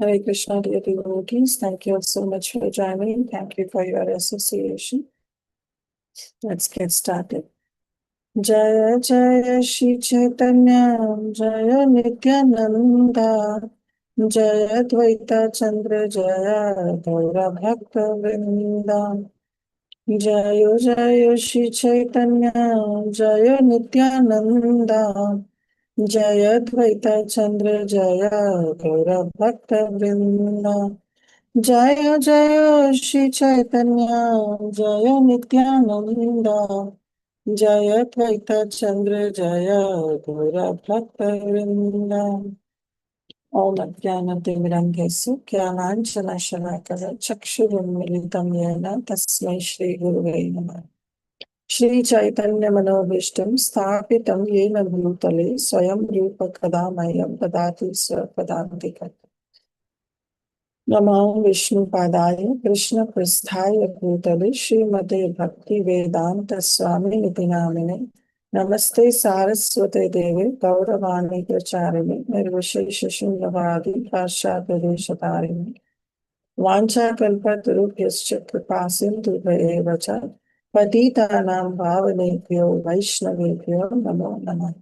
Hare Krishna, dear devotees. Thank you all so much for joining. Thank you for your association. Let's get started. Jaya Jaya Śrī Caitanya, Jaya Nityananda, Jaya Dvaita Chandra, Jaya Gaura Bhakta Vrinda. Jaya Jaya Śrī Caitanya, Jaya Nityananda, Jaya Dvaita Chandra, Jaya Gaura Bhakta Vrinda. Jaya Jaya Śrī Caitanya, Jaya Nityananda, Jaya Dvaita Chandra, Jaya Gaura Bhakta Vrinda. Om Ajnana-timirandhesya Jnananjana Shalakaya Chakshurunmilitam Yena Tasmai Shri Gurave Namah. Śrī Caitanya-manobhishtam Sthapitam Yena Bhutale Swayam Rupa Kadamayam Dadati Swapadantika. Namo Vishnu Padaya Krishna Prasthaya Bhutale Srimate Bhakti Vedanta Swami Niti Namine Namaste Saraswate Devi Gauravani Pracharini Nirvishesha Shunyavadi Parshapadeshatharini Vancha Kalpatarubhyascha Kripasintu Vayevacha Patitanam Bhavanebhyo Vaishnavebhyo Namo Namah.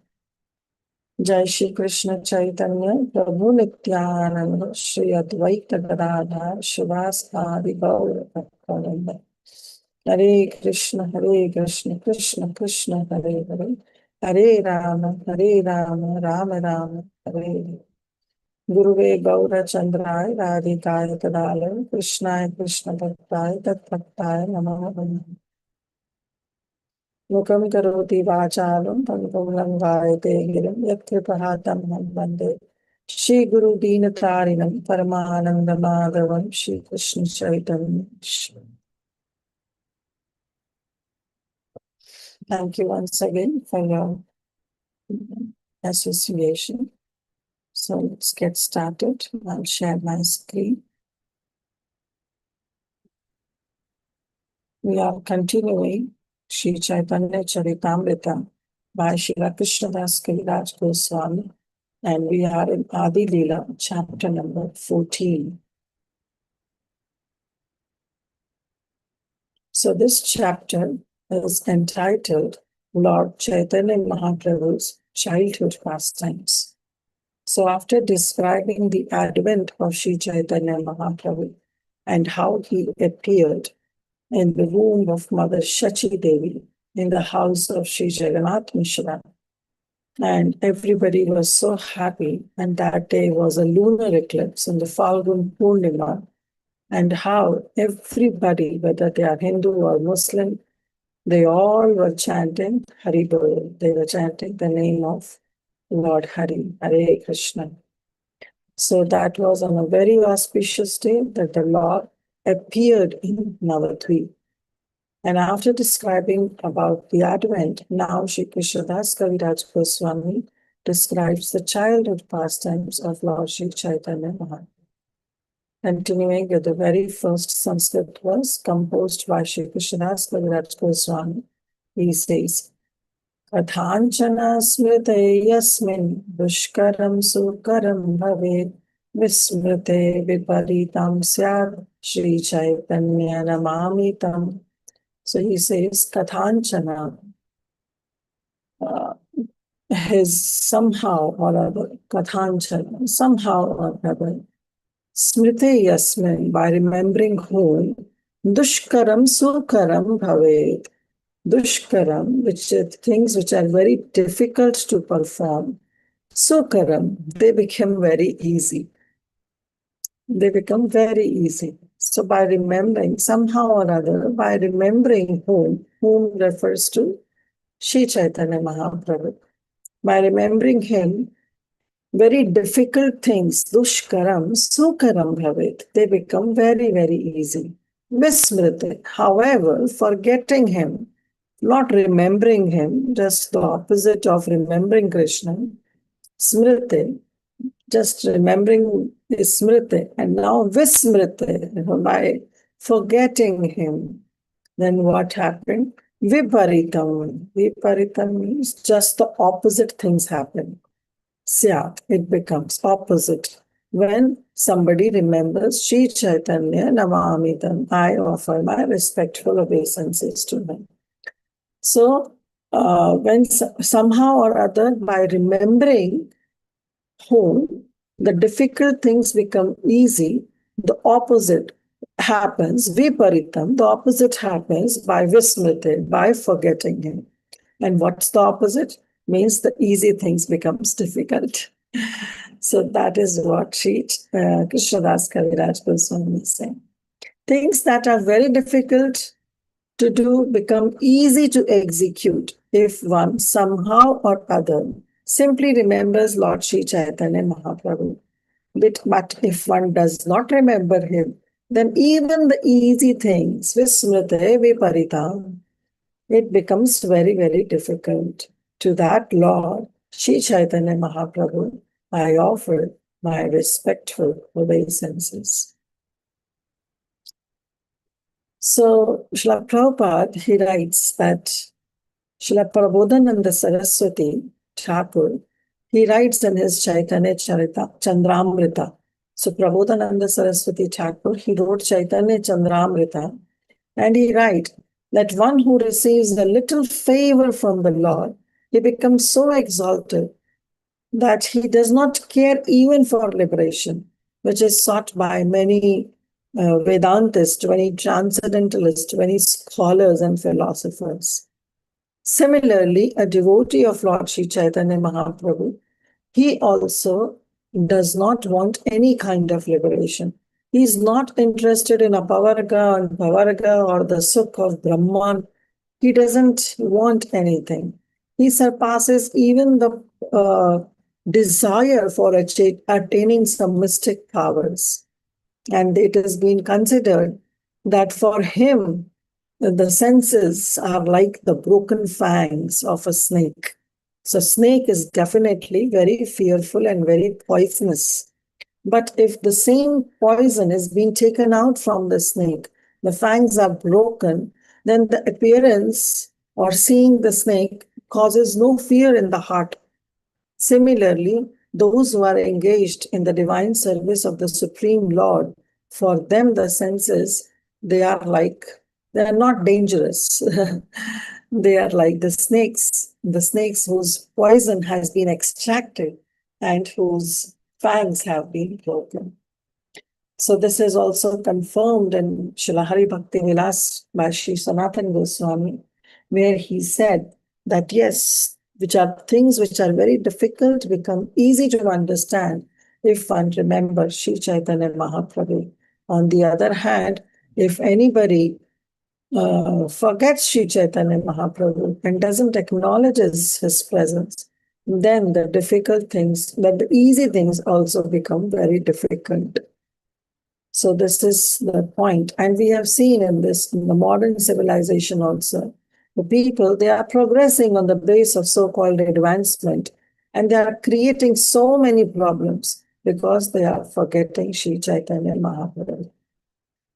Jai Shri Krishna Chaitanya Prabhu Nityananda Shri Advaita Gadadhar Shivasadi Gaura Bhaktavinda. Hare Krishna Krishna Krishna Hare Hare Hare Rama Rama Rama Hare Hare. Guruve Gaura Chandrai Radhikaya Kadalaya Krishnaya Krishna Bhaktaya Tat Bhaktaya Namo Namaha. Mukam karoti vachalam pangam langayate giram yat kripahatam vande. Shri Guru Dinatarinam Paramananda Madhavam Shri Krishna Chaitanya. Thank you once again for your association. So let's get started. I'll share my screen. We are continuing Śrī Caitanya-caritāmṛta by Śrīla Krishnadas Kaviraj Goswami, and we are in Adi Lila, chapter number 14. So this chapter is entitled Lord Chaitanya Mahaprabhu's Childhood Pastimes. So after describing the advent of Śrī Caitanya Mahaprabhu and how he appeared in the womb of Mother Shachi Devi in the house of Sri Jagannath Mishra, and everybody was so happy, and that day was a lunar eclipse in the Falgun Purnima, and how everybody, whether they are Hindu or Muslim, they all were chanting Hari Bol. They were chanting the name of Lord Hari, Hare Krishna. So that was on a very auspicious day that the Lord appeared in Navadvip. And after describing about the advent, now Shri Krishnadas Kaviraj Goswami describes the childhood pastimes of Lord Shri Chaitanya Mahaprabhu. Continuing with the very first Sanskrit verse composed by Shri Krishnadas Kaviraj Goswami, he says, Kathanchana smrite yasmin dushkaram sukaram bhaved vismrite viparitam syad Shri Chaitanya namamitam. So he says, Kathanchana, his somehow or other, Kathanchana, somehow or other, Smriti Yasmin, by remembering whom, Dushkaram Sukaram Bhaved. Dushkaram, which are things which are very difficult to perform, Sukaram, they become very easy. They become very easy. So by remembering, somehow or other, by remembering whom refers to Śrī Caitanya Mahaprabhu. By remembering him, very difficult things, dushkaram, sukaram bhavet, they become very, very easy. Vismrite, however, forgetting him, not remembering him, just the opposite of remembering Krishna, smrite, just remembering is smriti, and now vismriti, by forgetting him, then what happened? Viparitam. Viparitam means just the opposite things happen. Syat, it becomes opposite. when somebody remembers Śrī Caitanya-caritāmṛta-sārārtham, I offer my respectful obeisances to him. So, when somehow or other, by remembering whom, the difficult things become easy, the opposite happens, viparitam, the opposite happens by vismrite, by forgetting him. And what's the opposite? Means the easy things becomes difficult. So that is what Krishnadas Kaviraj Goswami is saying. Things that are very difficult to do become easy to execute if one somehow or other simply remembers Lord Śrī Caitanya Mahaprabhu. But if one does not remember him, then even the easy things, vismrite viparitam, it becomes very, very difficult. To that Lord, Śrī Caitanya Mahaprabhu, I offer my respectful obeisances. So, Srila Prabhupada, he writes that Srila Prabodhananda Saraswati Thakur, he writes in his Caitanya-caritāmṛta-sārārtham. So, Prabodhananda Saraswati Thakur, he wrote Caitanya-caritāmṛta, and he writes that one who receives a little favor from the Lord, he becomes so exalted that he does not care even for liberation, which is sought by many Vedantists, many transcendentalists, many scholars and philosophers. Similarly, a devotee of Lord Śrī Caitanya Mahaprabhu, he also does not want any kind of liberation. He is not interested in Apavarga or the Sukh of Brahman. He doesn't want anything. He surpasses even the desire for attaining some mystic powers. And it has been considered that for him, the senses are like the broken fangs of a snake. So snake is definitely very fearful and very poisonous. But if the same poison is being taken out from the snake, the fangs are broken, then the appearance or seeing the snake causes no fear in the heart. Similarly, those who are engaged in the divine service of the Supreme Lord, for them the senses, they are not dangerous. They are like the snakes whose poison has been extracted and whose fangs have been broken. So this is also confirmed in Srila Hari Bhakti Vilas by Sri Sanatana Goswami, where he said that yes, things which are very difficult become easy to understand if one remembers Śrī Caitanya Mahaprabhu. On the other hand, if anybody forgets Śrī Caitanya Mahaprabhu and doesn't acknowledge his presence, then the easy things also become very difficult. So this is the point. And we have seen in the modern civilization also, the people, they are progressing on the base of so-called advancement, and they are creating so many problems because they are forgetting Śrī Caitanya Mahaprabhu.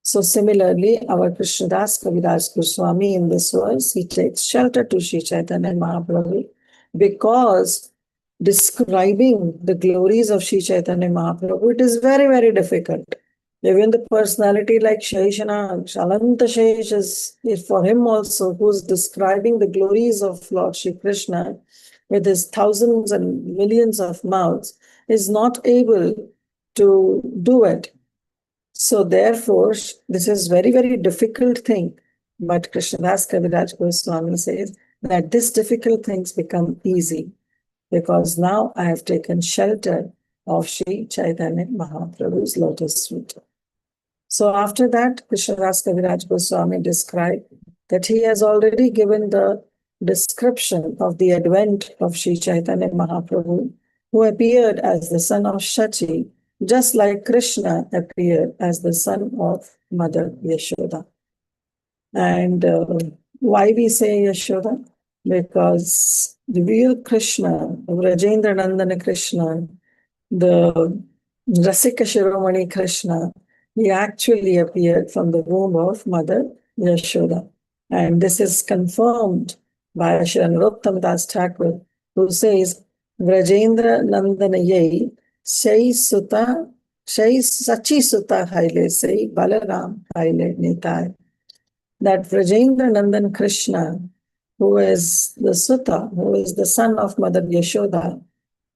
So similarly, our Krishnadas Kaviraj Goswami in this verse, he takes shelter to Śrī Caitanya Mahaprabhu because describing the glories of Śrī Caitanya Mahaprabhu, it is very, very difficult. Even the personality like Sheshana, Ananta Shesh is for him also, who's describing the glories of Lord Shri Krishna with his thousands and millions of mouths, is not able to do it. So therefore, this is very, very difficult thing. But Krishnadas Kaviraj Goswami says that these difficult things become easy because now I have taken shelter of Śrī Caitanya Mahaprabhu's lotus feet. So after that, Krishnadas Kaviraj Goswami described that he has already given the description of the advent of Śrī Caitanya Mahaprabhu, who appeared as the son of Shachi, just like Krishna appeared as the son of Mother Yashoda. And why we say Yashoda? Because the real Krishna, Rajendra Nandana Krishna, the Rasika Shiromani Krishna, he actually appeared from the womb of Mother Yashoda. And this is confirmed by Shri Narottam Das Thakur, who says, Vrajendra Nandana Yai Shai Sutta Shai Sachi Sutta Haile Sei Balaram Haile Nitai. That Vrajendra Nandan Krishna, who is the Sutta, who is the son of Mother Yashoda,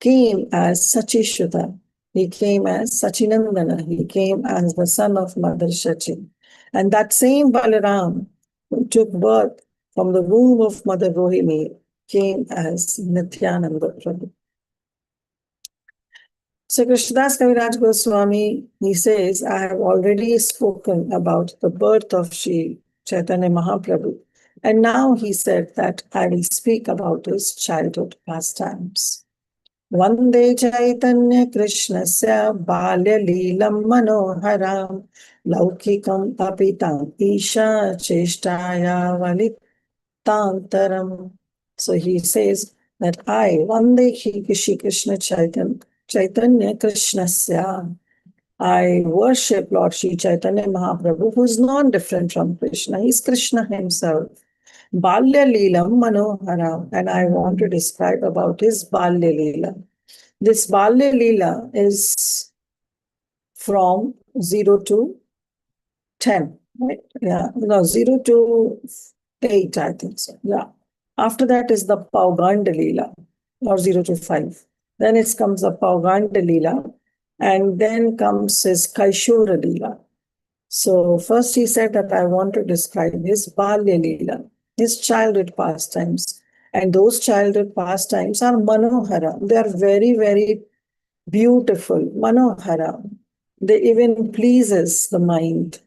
came as Sachishuta. He came as Sachinandana. He came as the son of Mother Shachi. And that same Balaram, who took birth from the womb of Mother Rohini, came as Nityananda Prabhu. So Krishnadas Kaviraj Goswami, he says, I have already spoken about the birth of Śrī Caitanya Mahaprabhu. And now he said that I will speak about his childhood pastimes. Vande Chaitanya Krishnasya Balya Lilam Manoharam Laukikam Apitam Isha Cheshtaya Valitantaram. So he says that I, Vande Shri Krishna Chaitanya Krishnasya, I worship Lord Śrī Caitanya Mahaprabhu, who is non-different from Krishna. He's Krishna himself. Balya Lilam Manoharam, and I want to describe about his Balya Lila. This Balya Lila is from 0 to 10, right? Yeah, no, 0 to 8, I think so. Yeah. After that is the Pauganda Lila, or 0 to 5. Then it comes the Pauganda Lila, and then comes his Kaishora Lila. So first he said that I want to describe his Balya Lila, his childhood pastimes. And those childhood pastimes are Manohara. They are very, very beautiful. Manohara. They even pleases the mind.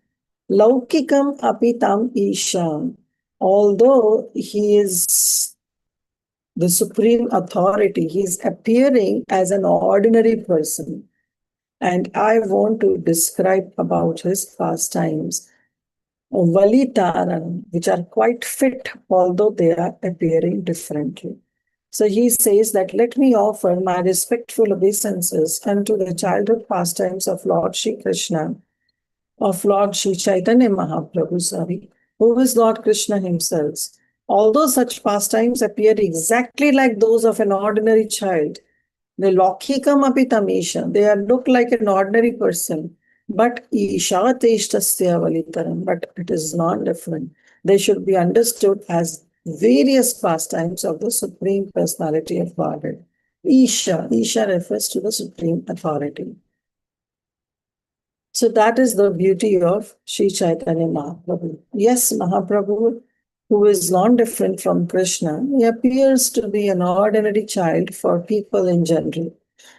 Laukikam apitam isham. Although he is the supreme authority, he is appearing as an ordinary person. And I want to describe about his pastimes, Valitaran, which are quite fit, although they are appearing differently. So he says that let me offer my respectful obeisances unto the childhood pastimes of Lord Shri Krishna, of Lord Śrī Caitanya Mahaprabhu, who is Lord Krishna himself. Although such pastimes appear exactly like those of an ordinary child, the Lokikam apitam Isha, they look like an ordinary person, but Isha Teshtasya Valitaram, but it is not different. They should be understood as various pastimes of the Supreme Personality of Godhead. Isha refers to the Supreme Authority. So that is the beauty of Śrī Caitanya Mahaprabhu. Yes, Mahaprabhu, who is non-different from Krishna, he appears to be an ordinary child for people in general.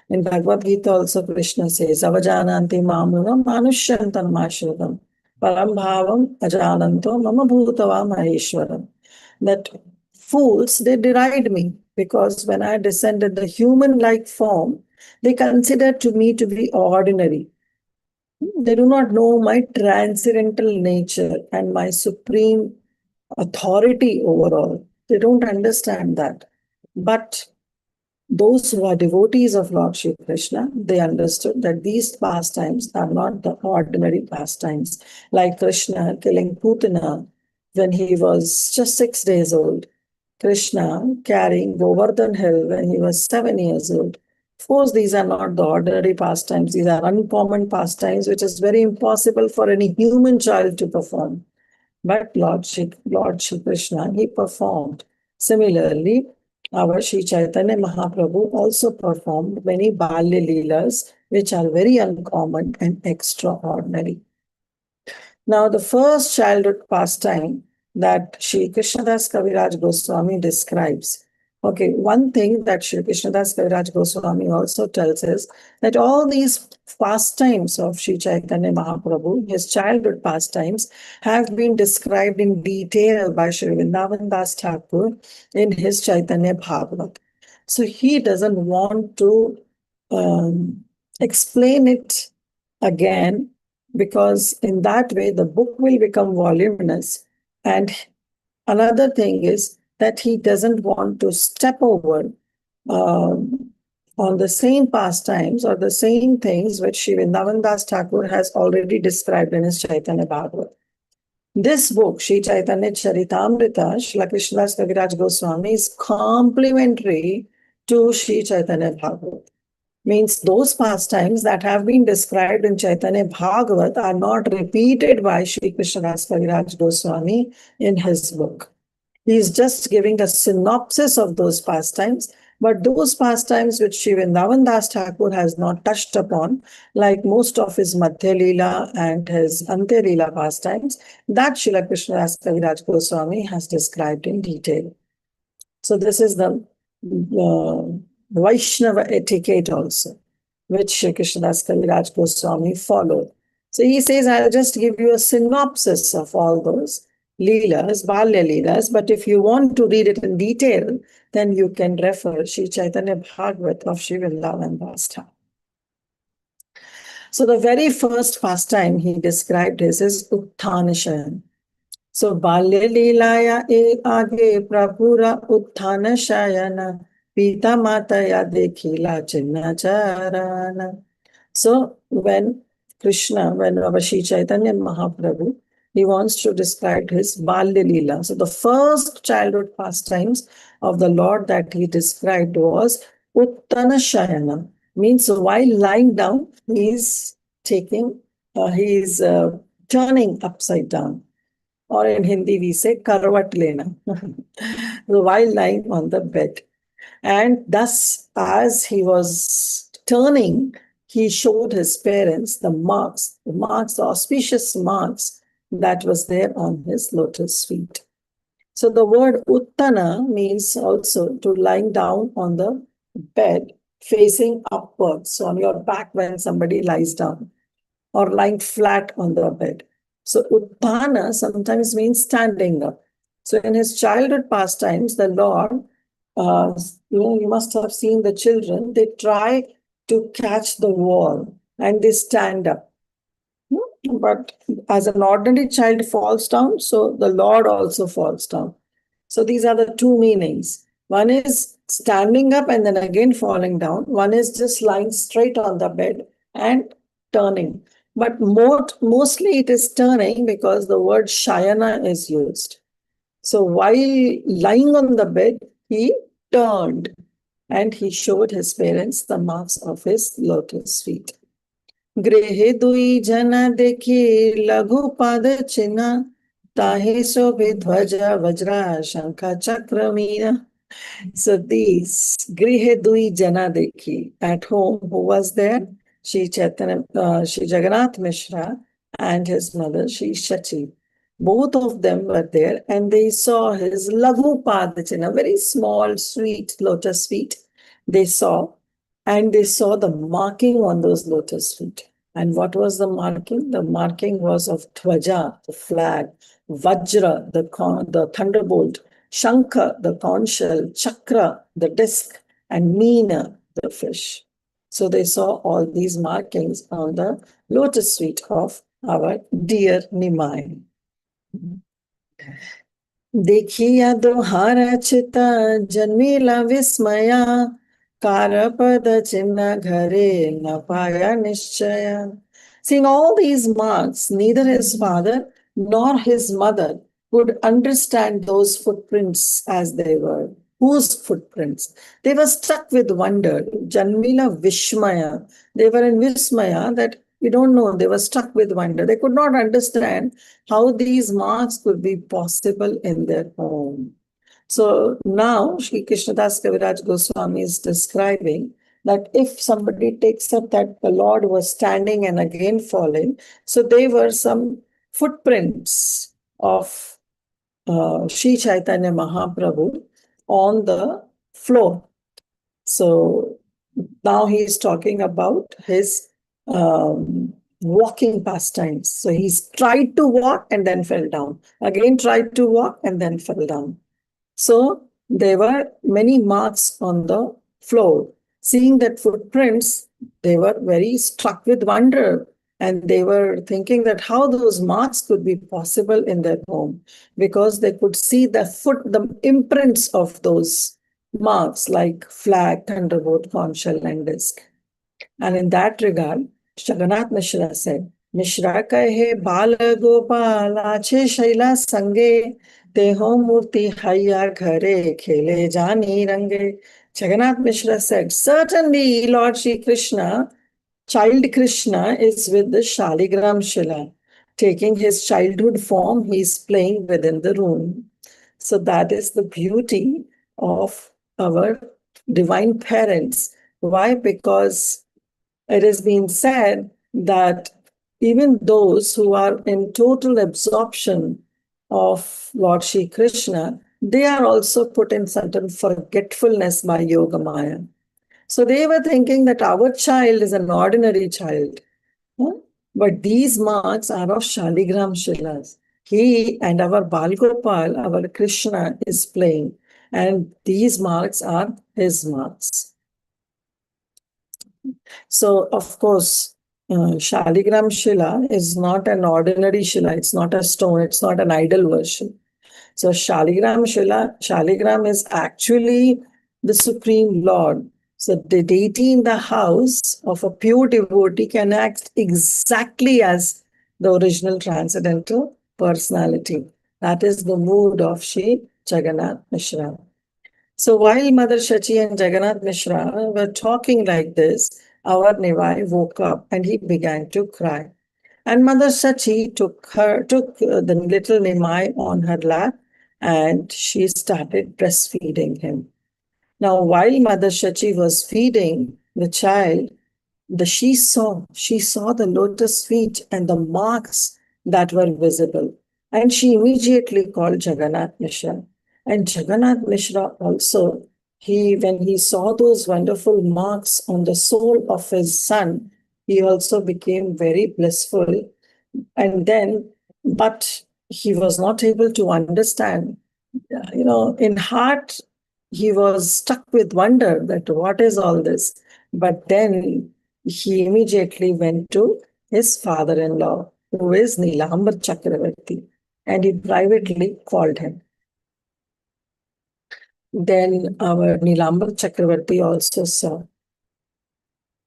In Bhagavad Gita also Krishna says, Avajananti mamuna manushyantam ashradam parambhavam ajananto mama bhutava maheshwaram. That fools, they deride me because when I descended the human-like form, they considered to me to be ordinary. They do not know my transcendental nature and my supreme authority overall. They don't understand that. But those who are devotees of Lord Shri Krishna, they understood that these pastimes are not the ordinary pastimes. Like Krishna killing Putana when he was just 6 days old. Krishna carrying Govardhan hill when he was 7 years old. Of course, these are not the ordinary pastimes. These are uncommon pastimes, which is very impossible for any human child to perform. But Lord Shri Krishna, he performed. Similarly, our Śrī Caitanya Mahaprabhu also performed many Balya Leelas, which are very uncommon and extraordinary. Now, the first childhood pastime that Shri Krishnadas Kaviraj Goswami describes. Okay, one thing that Shri Krishnadas Kaviraj Goswami also tells us that all these pastimes of Śrī Caitanya Mahaprabhu, his childhood pastimes, have been described in detail by Shri Vrindavan Das Thakur in his Chaitanya Bhagavat. So he doesn't want to explain it again, because in that way the book will become voluminous. And another thing is that he doesn't want to step over on the same pastimes or the same things which Shri Vrindavan Das Thakur has already described in his Chaitanya Bhagavat. This book, Śrī Caitanya-caritāmṛta, Śrīla Krishnadas Kaviraj Goswami, is complementary to Śrī Caitanya Bhagavat. Means those pastimes that have been described in Chaitanya Bhagavat are not repeated by Sri Krishnadas Kaviraj Goswami in his book. He is just giving a synopsis of those pastimes, but those pastimes which Sri Vrindavan Das Thakur has not touched upon, like most of his Madhya Lila and his Antya Lila pastimes, that Srila Krishnadas Kaviraj Goswami has described in detail. So this is the Vaishnava etiquette also, which Sri Krishnadas Kaviraj Goswami followed. So he says, I'll just give you a synopsis of all those Leelas, Balya Leelas, but if you want to read it in detail, then you can refer Śrī Caitanya Bhagavat of Sri Vrindavan Das Thakur. So the very first pastime he described is Utthana. So Balya Leelaya e age prabhura Utthana Shayana Pita Mataya Dekhila Chinnacharana. So when our Śrī Caitanya Mahaprabhu, he wants to describe his Balya Leela. So the first childhood pastimes of the Lord that he described was Uttana Shayana. Means while lying down, he's turning upside down. Or in Hindi we say Karvat Lena. While lying on the bed. And thus, as he was turning, he showed his parents the auspicious marks that was there on his lotus feet. So the word Uttana means also to lying down on the bed facing upwards. So on your back when somebody lies down, or lying flat on the bed. So Uttana sometimes means standing up. So in his childhood pastimes, the Lord, you must have seen the children, they try to catch the wall and they stand up. But as an ordinary child falls down, so the Lord also falls down. So these are the two meanings. One is standing up and then again falling down. One is just lying straight on the bed and turning. But mostly it is turning because the word Shayana is used. So while lying on the bed, he turned and he showed his parents the marks of his lotus feet. Grehe dui jana dekhi laghu pada china tahe sobhe dhvaja vajra shankha chakramina. So these Grihe Dui Jana Dekhi, at home, who was there? Śrī Jagannath Mishra and his mother, Śrī Shachi. Both of them were there and they saw his Laghu Padachina, very small, sweet lotus feet. They saw, and they saw the marking on those lotus feet. And what was the marking? The marking was of Dhvaja, the flag, Vajra, the thunderbolt, Shankha, the conch shell, Chakra, the disc, and Meena, the fish. So they saw all these markings on the lotus feet of our dear Nimai. Dekhiya dohara chita janmila vismaya karapada chinna ghare napaya nishchaya. Seeing all these marks, neither his father nor his mother could understand those footprints as they were. Whose footprints? They were struck with wonder. Janmila Vishmaya. They were in Vismaya that we don't know. They were struck with wonder. They could not understand how these marks could be possible in their home. So now Sri Krishnadas Kaviraj Goswami is describing that if somebody takes up that the Lord was standing and again falling, so they were some footprints of Śrī Caitanya Mahaprabhu on the floor. So now he is talking about his walking pastimes. So he's tried to walk and then fell down. Again tried to walk and then fell down. So there were many marks on the floor. Seeing that footprints, they were very struck with wonder. And they were thinking that how those marks could be possible in their home, because they could see the imprints of those marks like flag, thunderbolt, conch shell, and disc. And in that regard, Jagannath Mishra said, Mishra kahe bala gopal ache shaila sange teho murti haya ghare khele jani range Jagannath Mishra said, certainly Lord Shri Krishna, child Krishna, is with the Shaligram Shila. Taking his childhood form, he is playing within the room. So that is the beauty of our divine parents. Why? Because it has been said that even those who are in total absorption of Lord Shri Krishna, they are also put in certain forgetfulness by Yoga Maya. So they were thinking that our child is an ordinary child. But these marks are of Shaligram Shilas. He and our Balgopal, our Krishna, is playing. And these marks are his marks. So, of course, Shaligram Shila is not an ordinary Shila. It's not a stone. It's not an idol version. So Shaligram is actually the Supreme Lord. So the deity in the house of a pure devotee can act exactly as the original transcendental personality. That is the mood of Shri Jagannath Mishra. So while Mother Shachi and Jagannath Mishra were talking like this, our Nivai woke up and he began to cry. And Mother Sachi took the little Nimai on her lap and she started breastfeeding him. Now, while Mother Shachi was feeding the child, she saw the lotus feet and the marks that were visible. And she immediately called Jagannath Mishra. And Jagannath Mishra also, when he saw those wonderful marks on the soul of his son, he also became very blissful. And then, but he was not able to understand. In heart, he was stuck with wonder that what is all this? But then he immediately went to his father-in-law, who is Nilambar Chakravarti, and he privately called him. Then our Nilambar Chakravarti also saw.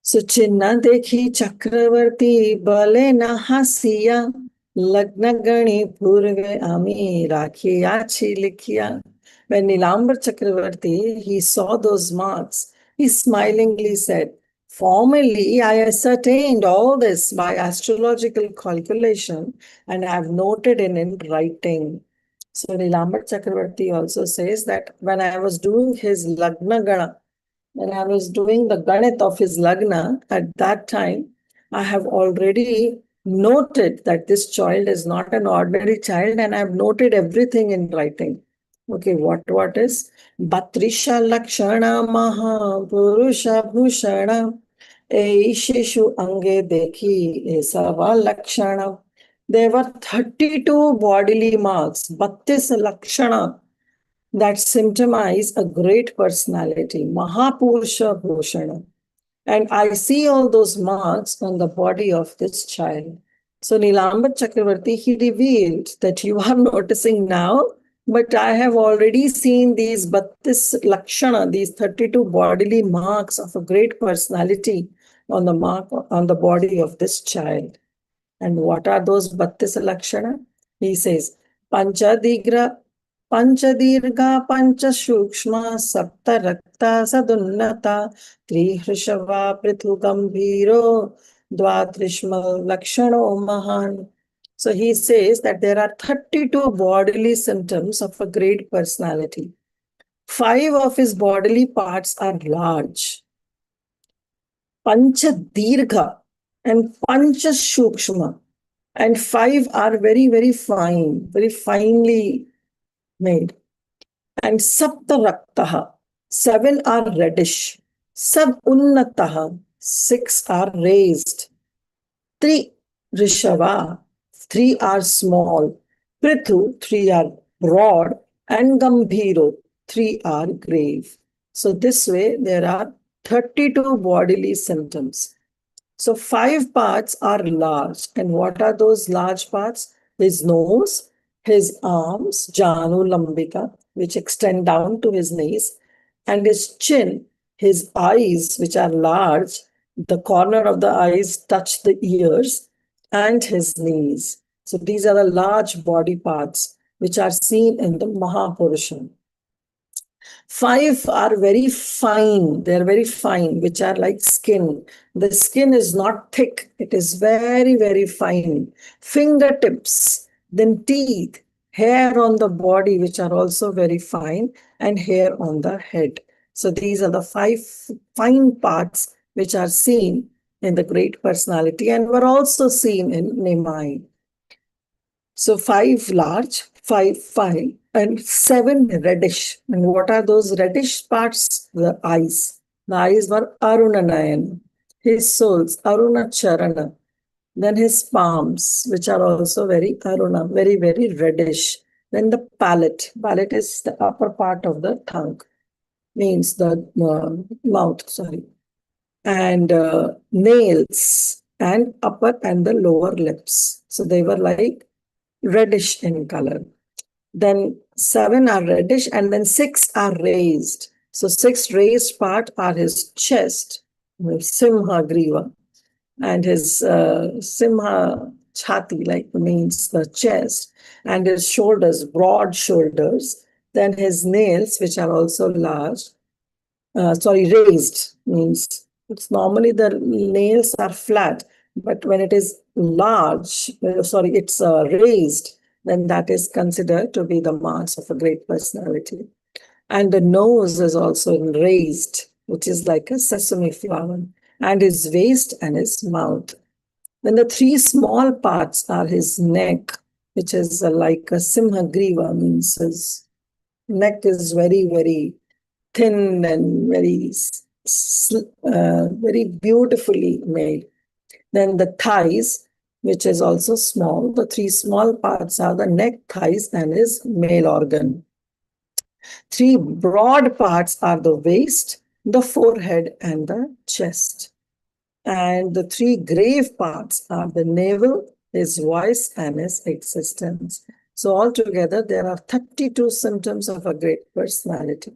So Chinna dekhi Chakravarti bale na hasiya, lagna gani purve ami rakhiya chilikiya. When Nilambar Chakravarti, he saw those marks, he smilingly said, formerly I ascertained all this by astrological calculation and I have noted in writing. So Nilambar Chakravarti also says that when I was doing his Lagna Gana, when I was doing the Ganit of his Lagna, at that time, I have already noted that this child is not an ordinary child and I have noted everything in writing. Okay, what is? Batrisha Lakshana Maha Purusha Bhushana Eishishu Ange Dekhi Esava Lakshana. There were 32 bodily marks, 32 Lakshana, that symptomize a great personality, Mahapurusha Bhushana. And I see all those marks on the body of this child. So Nilambar Chakravarti, he revealed that you are noticing now, but I have already seen these Battis Lakshana, these 32 bodily marks of a great personality on the body of this child. And what are those Battis Lakshana? He says, Panchadigra Panchadirga Panchashukshma Sapta Rakta Sadunnata Trihrisava Prithu Gambhiro Dvatrishma Lakshano Mahan. So he says that there are 32 bodily symptoms of a great personality. 5 of his bodily parts are large. Panchadirga and Panchashukshma, and 5 are very, very fine, very finely made. And Saptaraktaha, 7 are reddish. Sadunnataha, 6 are raised. Tri Rishava, 3 are small. Prithu, 3 are broad. And Gambhiro, 3 are grave. So this way there are 32 bodily symptoms. So 5 parts are large. And what are those large parts? His nose, his arms, Janu Lambika, which extend down to his knees, and his chin, his eyes, which are large, the corner of the eyes touch the ears, and his knees. So these are the large body parts which are seen in the Mahapurusha. 5 are very fine. They're very fine, which are like skin. The skin is not thick. It is very, very fine. Fingertips, then teeth, hair on the body, which are also very fine, and hair on the head. So these are the 5 fine parts which are seen in the great personality and were also seen in Nimai. So 5 large, 5 fine, and 7 reddish. And what are those reddish parts? The eyes. The eyes were Arunanayan. His soles, Aruna Charana. Then his palms, which are also very Aruna, very, very reddish. Then the palate. Palate is the upper part of the tongue, means the mouth, sorry. And nails and upper and the lower lips. So they were like reddish in color. Then 7 are reddish and then 6 are raised. So 6 raised part are his chest, Simha Griva, and his Simha Chhati, like means the chest, and his shoulders, broad shoulders. Then his nails, which are also large, raised, means it's normally the nails are flat, but when it is large, it's raised, then that is considered to be the marks of a great personality. And the nose is also raised, which is like a sesame flower, and his waist and his mouth. Then the 3 small parts are his neck, which is like a simhagriva, means his neck is very, very thin and very, very beautifully made. Then the thighs, which is also small. The 3 small parts are the neck, thighs, and his male organ. 3 broad parts are the waist, the forehead, and the chest. And the 3 grave parts are the navel, his voice, and his existence. So altogether, there are 32 symptoms of a great personality.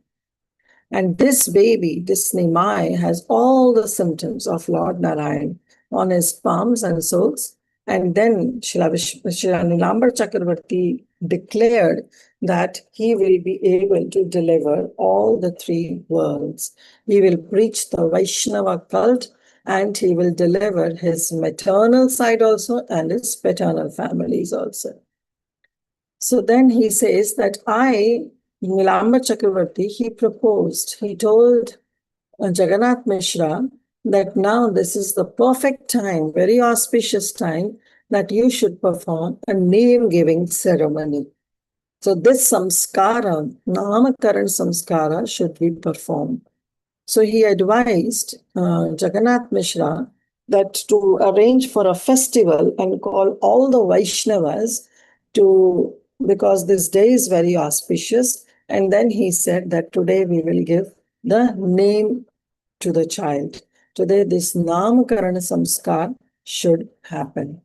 And this baby, this Nimai, has all the symptoms of Lord Narayan on his palms and soles. And then Srila Nilambara Chakravarti declared that he will be able to deliver all the 3 worlds. He will preach the Vaishnava cult, and he will deliver his maternal side also and his paternal families also. So then he says that Nilambara Chakravarti, he told Jagannath Mishra that now this is the perfect time, very auspicious time, that you should perform a name-giving ceremony. So this samskara, namakaran samskara, should be performed. So he advised Jagannath Mishra that to arrange for a festival and call all the Vaishnavas because this day is very auspicious. And then he said that today we will give the name to the child. Today this Namakarana Samskar should happen.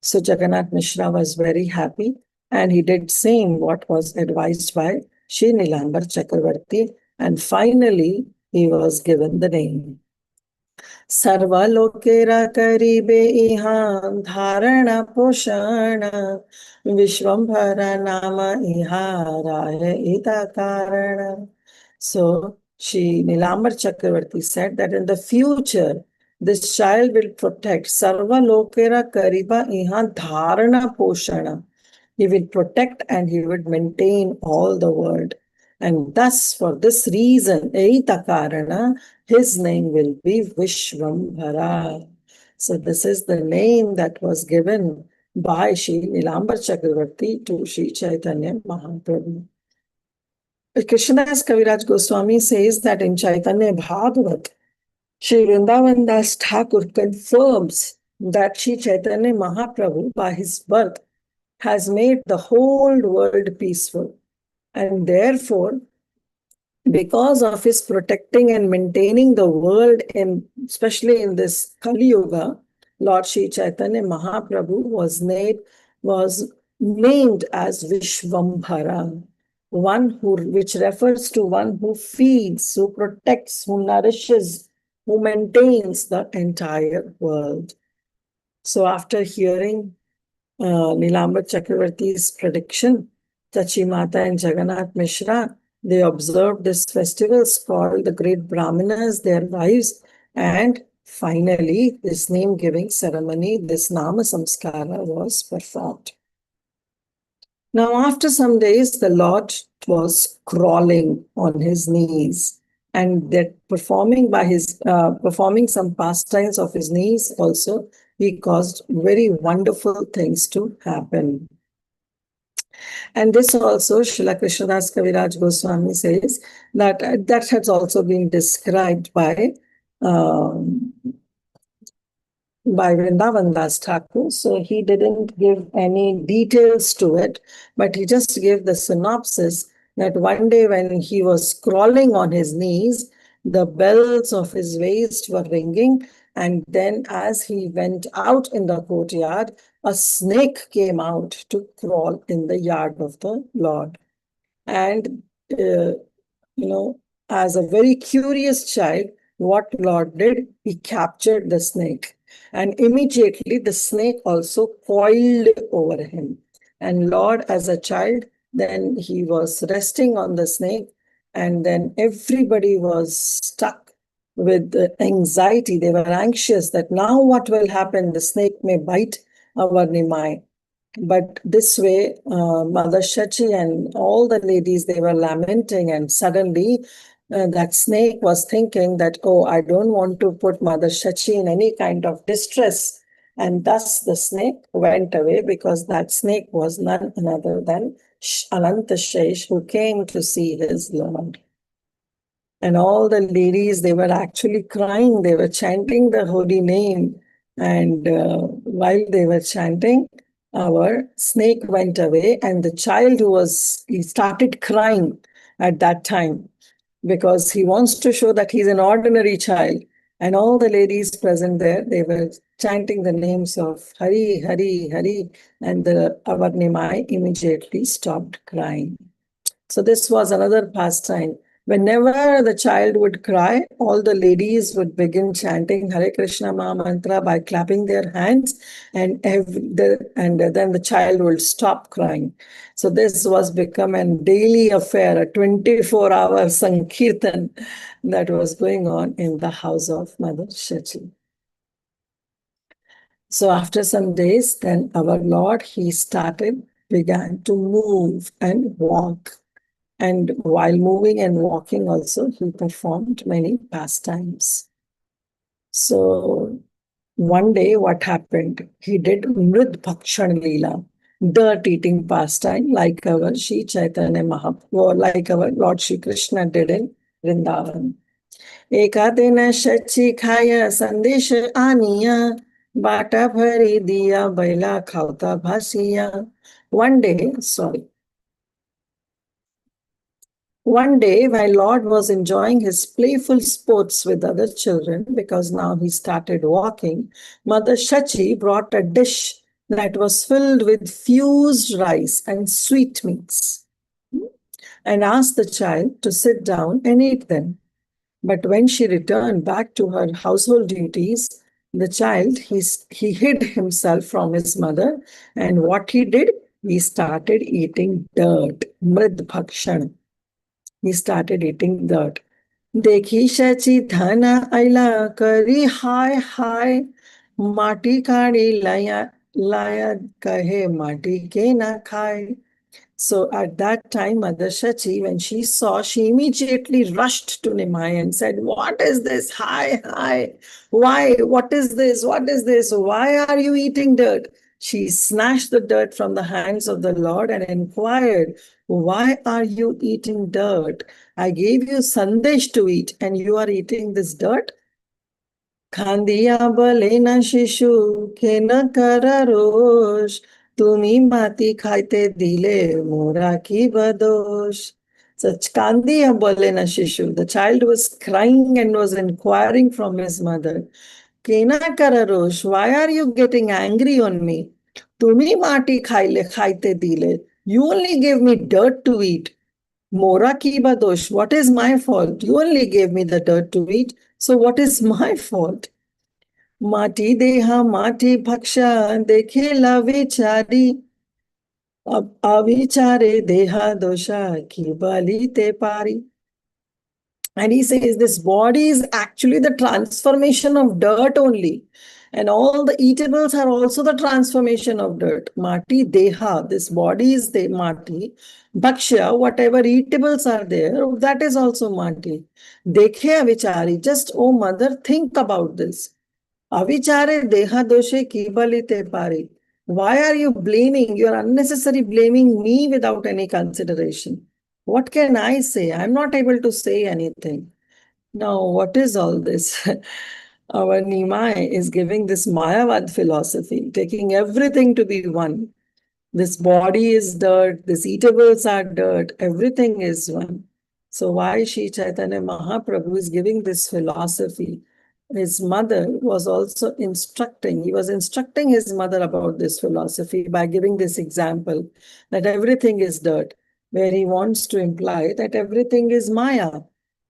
So Jagannath Mishra was very happy, and he did same what was advised by Śrī Nilambara Chakravarti, and finally he was given the name. Sarvalokera karibe ihan dharana poshana Vishwambhara nama iharaya ita karana. So Śrī Nilambara Chakravarti said that in the future, this child will protect Sarvalokera kariba ihan dharana poshana. He will protect and he would maintain all the world. And thus, for this reason, Eita Karana, his name will be Vishwambhara. So this is the name that was given by Śrī Nilambara Chakravarti to Śrī Caitanya Mahaprabhu. Krishnadas Kaviraj Goswami says that in Chaitanya Bhagavat, Śrī Vrindavan Das Thakur confirms that Śrī Caitanya Mahaprabhu, by his birth, has made the whole world peaceful. And therefore, because of his protecting and maintaining the world, especially in this Kali Yuga, Lord Śrī Caitanya Mahaprabhu was named as Vishwambhara, which refers to one who feeds, who protects, who nourishes, who maintains the entire world. So after hearing Nilambara Chakravarti's prediction, Chachi Mata and Jagannath Mishra They observed this festivals called the great Brahmanas, their wives, and finally this name-giving ceremony, this Nama Samskara was performed. Now, after some days, the Lord was crawling on his knees, and that performing some pastimes of his knees also, he caused very wonderful things to happen. And this also, Srila Krishnadas Kaviraj Goswami says that that has also been described by Vrindavan Das Thakur. So he didn't give any details to it, but he just gave the synopsis that one day when he was crawling on his knees, the bells of his waist were ringing, and then as he went out in the courtyard, a snake came out to crawl in the yard of the Lord. And, as a very curious child, what Lord did, he captured the snake. And immediately the snake also coiled over him. And Lord, as a child, then he was resting on the snake, and then everybody was stuck with anxiety. They were anxious that now what will happen? The snake may bite our Nimai. But this way, Mother Shachi and all the ladies, they were lamenting, and suddenly that snake was thinking that, oh, I don't want to put Mother Shachi in any kind of distress. And thus the snake went away, because that snake was none other than Ananta Shesh, who came to see his Lord. And all the ladies, they were actually crying. They were chanting the holy name. And while they were chanting, our snake went away, and the child he started crying at that time, because he wants to show that he's an ordinary child. And all the ladies present there, they were chanting the names of Hari, Hari, Hari, and our Nimai immediately stopped crying. So this was another pastime. Whenever the child would cry, all the ladies would begin chanting Hare Krishna Maha Mantra by clapping their hands, and then the child will stop crying. So this was become a daily affair, a 24-hour Sankirtan that was going on in the house of Mother Shachi. So after some days, then our Lord, he began to move and walk. And while moving and walking also, he performed many pastimes. So one day what happened? He did Mrid Bhakshan lila, dirt eating pastime, like our Śrī Caitanya-caritāmṛta-sārārtham, like our Lord Shri Krishna did in Vrindavan. Ekadena shachi khaya sandesh aniya, bata bhari diya baila khauta bhasiya. One day, while Lord was enjoying his playful sports with other children, because now he started walking, Mother Shachi brought a dish that was filled with fused rice and sweetmeats, and asked the child to sit down and eat them. But when she returned back to her household duties, the child, he hid himself from his mother, and what he did, he started eating dirt, mrid bhakshan. He started eating dirt. Dekhi shachi dhana aila kari hai, mati kari laya kahe mati ke na khai. So at that time, Mother Shachi, when she saw, she immediately rushed to Nimai and said, what is this? Hi. Why? What is this? What is this? Why are you eating dirt? She snatched the dirt from the hands of the Lord and inquired, why are you eating dirt? I gave you sandesh to eat, and you are eating this dirt? Khandiya balena shishu kena kararosh, tumi mati khaite dile mora ki badosh. Such Kandiya balena shishu. The child was crying and was inquiring from his mother, Kena kararosh, why are you getting angry on me? Tumi mati khaite dile. You only gave me dirt to eat. Mora ki badosh, what is my fault? You only gave me the dirt to eat. So what is my fault? Mati deha mati bhaksha dekhe la vichari. Avichare deha dosha ki bali te pari. And he says this body is actually the transformation of dirt only. And all the eatables are also the transformation of dirt. Mati deha, this body is the mati. Bhakshya, whatever eatables are there, that is also mati. Dekhe avichari, just, oh mother, think about this. Avichare deha doshe kibali te pari. Why are you blaming? You are unnecessarily blaming me without any consideration. What can I say? I'm not able to say anything. Now, what is all this? Our Nimai is giving this Mayavad philosophy, taking everything to be one. This body is dirt, these eatables are dirt, everything is one. So why Śrī Caitanya Mahaprabhu is giving this philosophy? His mother was also instructing, he was instructing his mother about this philosophy by giving this example that everything is dirt, where he wants to imply that everything is Maya.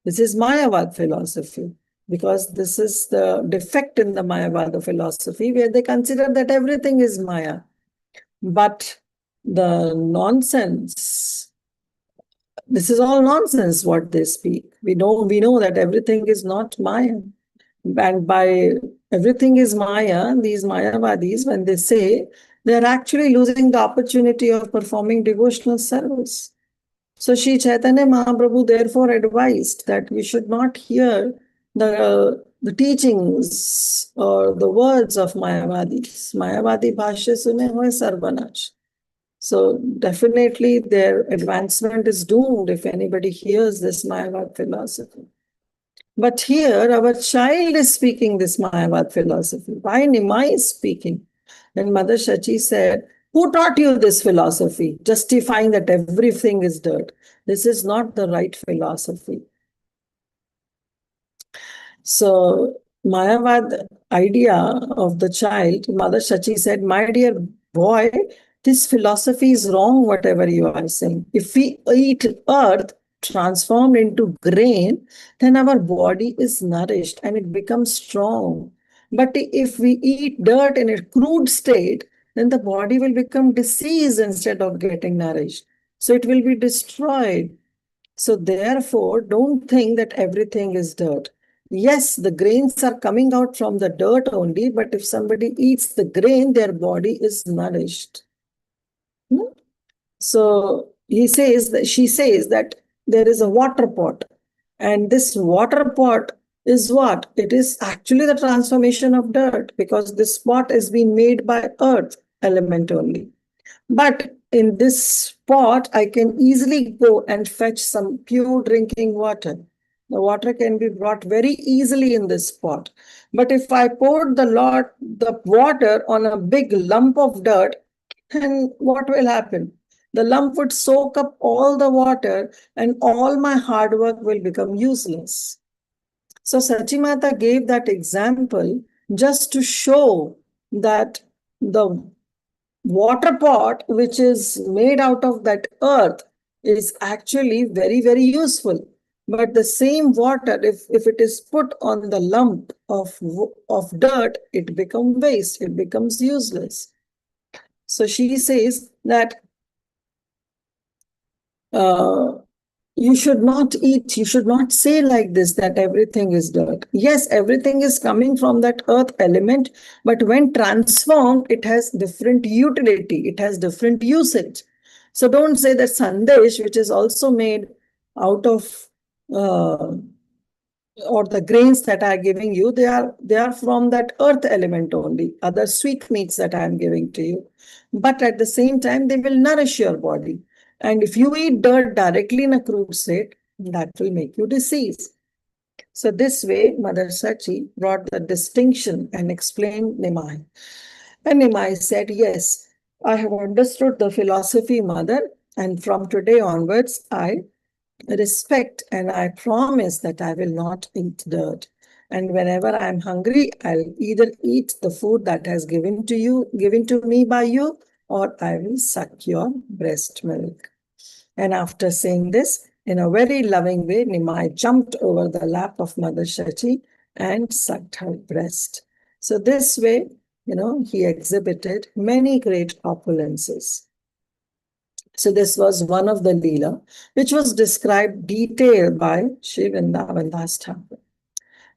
This is Mayavad philosophy, because this is the defect in the Mayavada philosophy, where they consider that everything is Maya. But the nonsense, this is all nonsense what they speak. We know that everything is not Maya. And by everything is Maya, these Mayavadis, when they say, they're actually losing the opportunity of performing devotional service. So Śrī Caitanya Mahaprabhu therefore advised that we should not hear the teachings or the words of Mayavadis. Mayavadi bhashya sune hoy sarvanash. So definitely their advancement is doomed if anybody hears this Mayavad philosophy. But here our child is speaking this Mayavad philosophy. Why Nimai is speaking? And Mother Shachi said, who taught you this philosophy? Justifying that everything is dirt. This is not the right philosophy. So Mayavad idea of the child, Mother Shachi said, my dear boy, this philosophy is wrong, whatever you are saying. If we eat earth transformed into grain, then our body is nourished and it becomes strong. But if we eat dirt in a crude state, then the body will become diseased instead of getting nourished. So it will be destroyed. So therefore, don't think that everything is dirt. Yes, the grains are coming out from the dirt only, but if somebody eats the grain, their body is nourished. So she says that there is a water pot, and this water pot is what? It is actually the transformation of dirt, because this pot is being made by earth element only. But in this pot, I can easily go and fetch some pure drinking water. The water can be brought very easily in this pot. But if I poured the water on a big lump of dirt, then what will happen? The lump would soak up all the water and all my hard work will become useless. So Sachimata gave that example just to show that the water pot, which is made out of that earth, is actually very, very useful. But the same water, if it is put on the lump of dirt, it becomes waste, it becomes useless. So she says that you should not say like this, that everything is dirt. Yes, everything is coming from that earth element, but when transformed, it has different utility, it has different usage. So don't say that sandesh, which is also made out of or the grains that I am giving you, they are from that earth element only, other sweetmeats that I am giving to you. But at the same time, they will nourish your body. And if you eat dirt directly in a crude state, that will make you disease. So this way, Mother Sachi brought the distinction and explained Nimai. And Nimai said, yes, I have understood the philosophy, Mother, and from today onwards, I respect and I promise that I will not eat dirt. And whenever I'm hungry, I'll either eat the food that has given to me by you, or I will suck your breast milk. And after saying this, in a very loving way, Nimai jumped over the lap of Mother Shachi and sucked her breast. So this way, he exhibited many great opulences. So this was one of the lila, which was described detailed by Śrī Caitanya-caritāmṛta-sārārtham.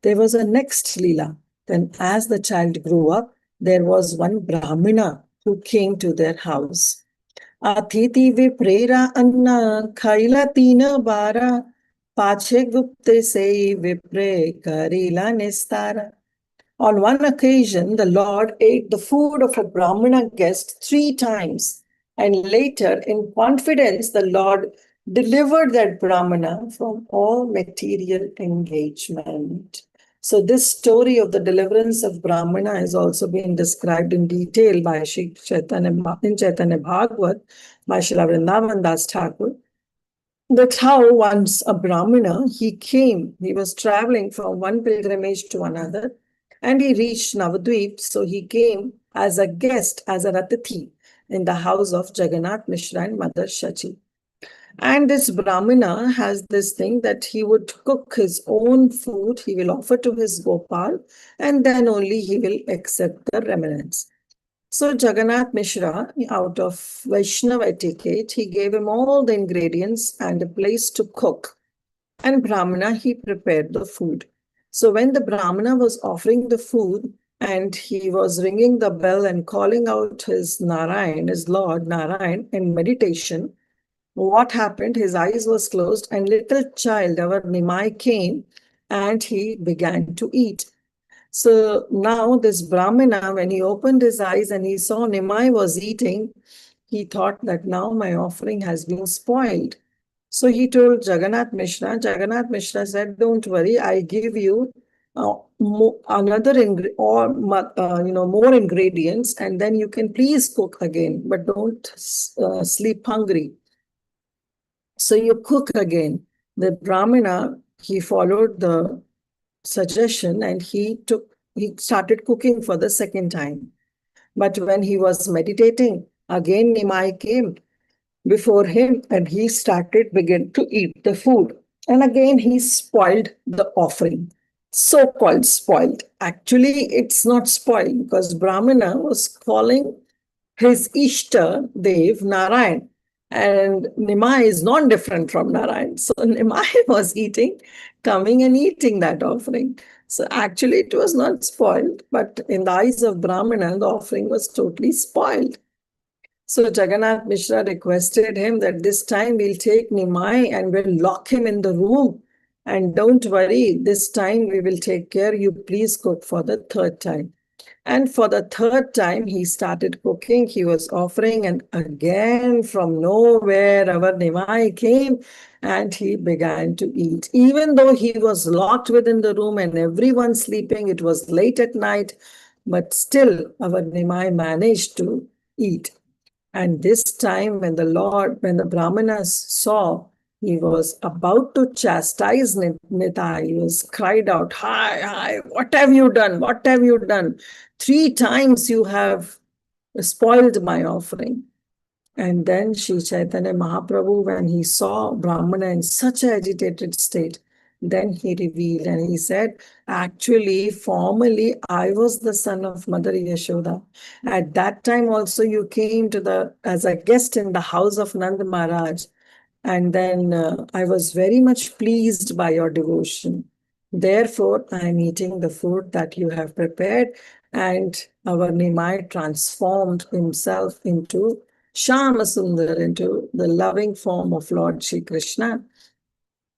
There was a next lila. Then as the child grew up, there was one Brahmana who came to their house. Atiti viprera anna khaila tina bara pache gupte se vipre karila nistara. On one occasion, the Lord ate the food of a Brahmana guest 3 times, and later, in confidence, the Lord delivered that Brahmana from all material engagement. So this story of the deliverance of Brahmana has also been described in detail by Śrī Caitanya in Chaitanya Bhagavat by Srila Vrindavan Das Thakur. That's how once a Brahmana, he was traveling from one pilgrimage to another, and he reached Navadvip. So he came as a guest, as an Atithi, in the house of Jagannath Mishra and Mother Shachi. And this Brahmana has this thing that he would cook his own food, he will offer to his Gopal, and then only he will accept the remnants. So Jagannath Mishra, out of Vaishnava etiquette, he gave him all the ingredients and a place to cook. And Brahmana, he prepared the food. So when the Brahmana was offering the food and he was ringing the bell and calling out his Narayan, his Lord Narayan, in meditation, what happened? His eyes was closed and little child, our Nimai, came and he began to eat. So now this Brahmana, when he opened his eyes and he saw Nimai was eating, he thought that now my offering has been spoiled. So he told Jagannath Mishra. Jagannath Mishra said, don't worry, I give you more ingredients, and then you can please cook again, but don't sleep hungry. So you cook again. The Brahmana, he followed the suggestion and he started cooking for the second time. But when he was meditating, again Nimai came before him and he began to eat the food. And again he spoiled the offering. So-called spoiled. Actually, it's not spoiled because Brahmana was calling his Ishta Dev Narayan. And Nimai is not different from Narayan. So Nimai was coming and eating that offering. So actually it was not spoiled, but in the eyes of Brahmana, the offering was totally spoiled. So Jagannath Mishra requested him that this time we'll take Nimai and we'll lock him in the room. And don't worry, this time we will take care. You please cook for the 3rd time. And for the 3rd time, he started cooking. He was offering, and again from nowhere, our Nimai came and he began to eat. Even though he was locked within the room and everyone sleeping, it was late at night, but still our Nimai managed to eat. And this time when the Brahmanas saw, he was about to chastise Nitai. He was cried out, hi, what have you done? What have you done? 3 times you have spoiled my offering. And then Śrī Caitanya Mahaprabhu, when he saw Brahmana in such an agitated state, then he revealed and he said, actually, formerly, I was the son of Mother Yashoda. At that time also, you came as a guest in the house of Nanda Maharaj. And then I was very much pleased by your devotion. Therefore, I am eating the food that you have prepared. And our Nimai transformed himself into Shyama Sundar, into the loving form of Lord Shri Krishna.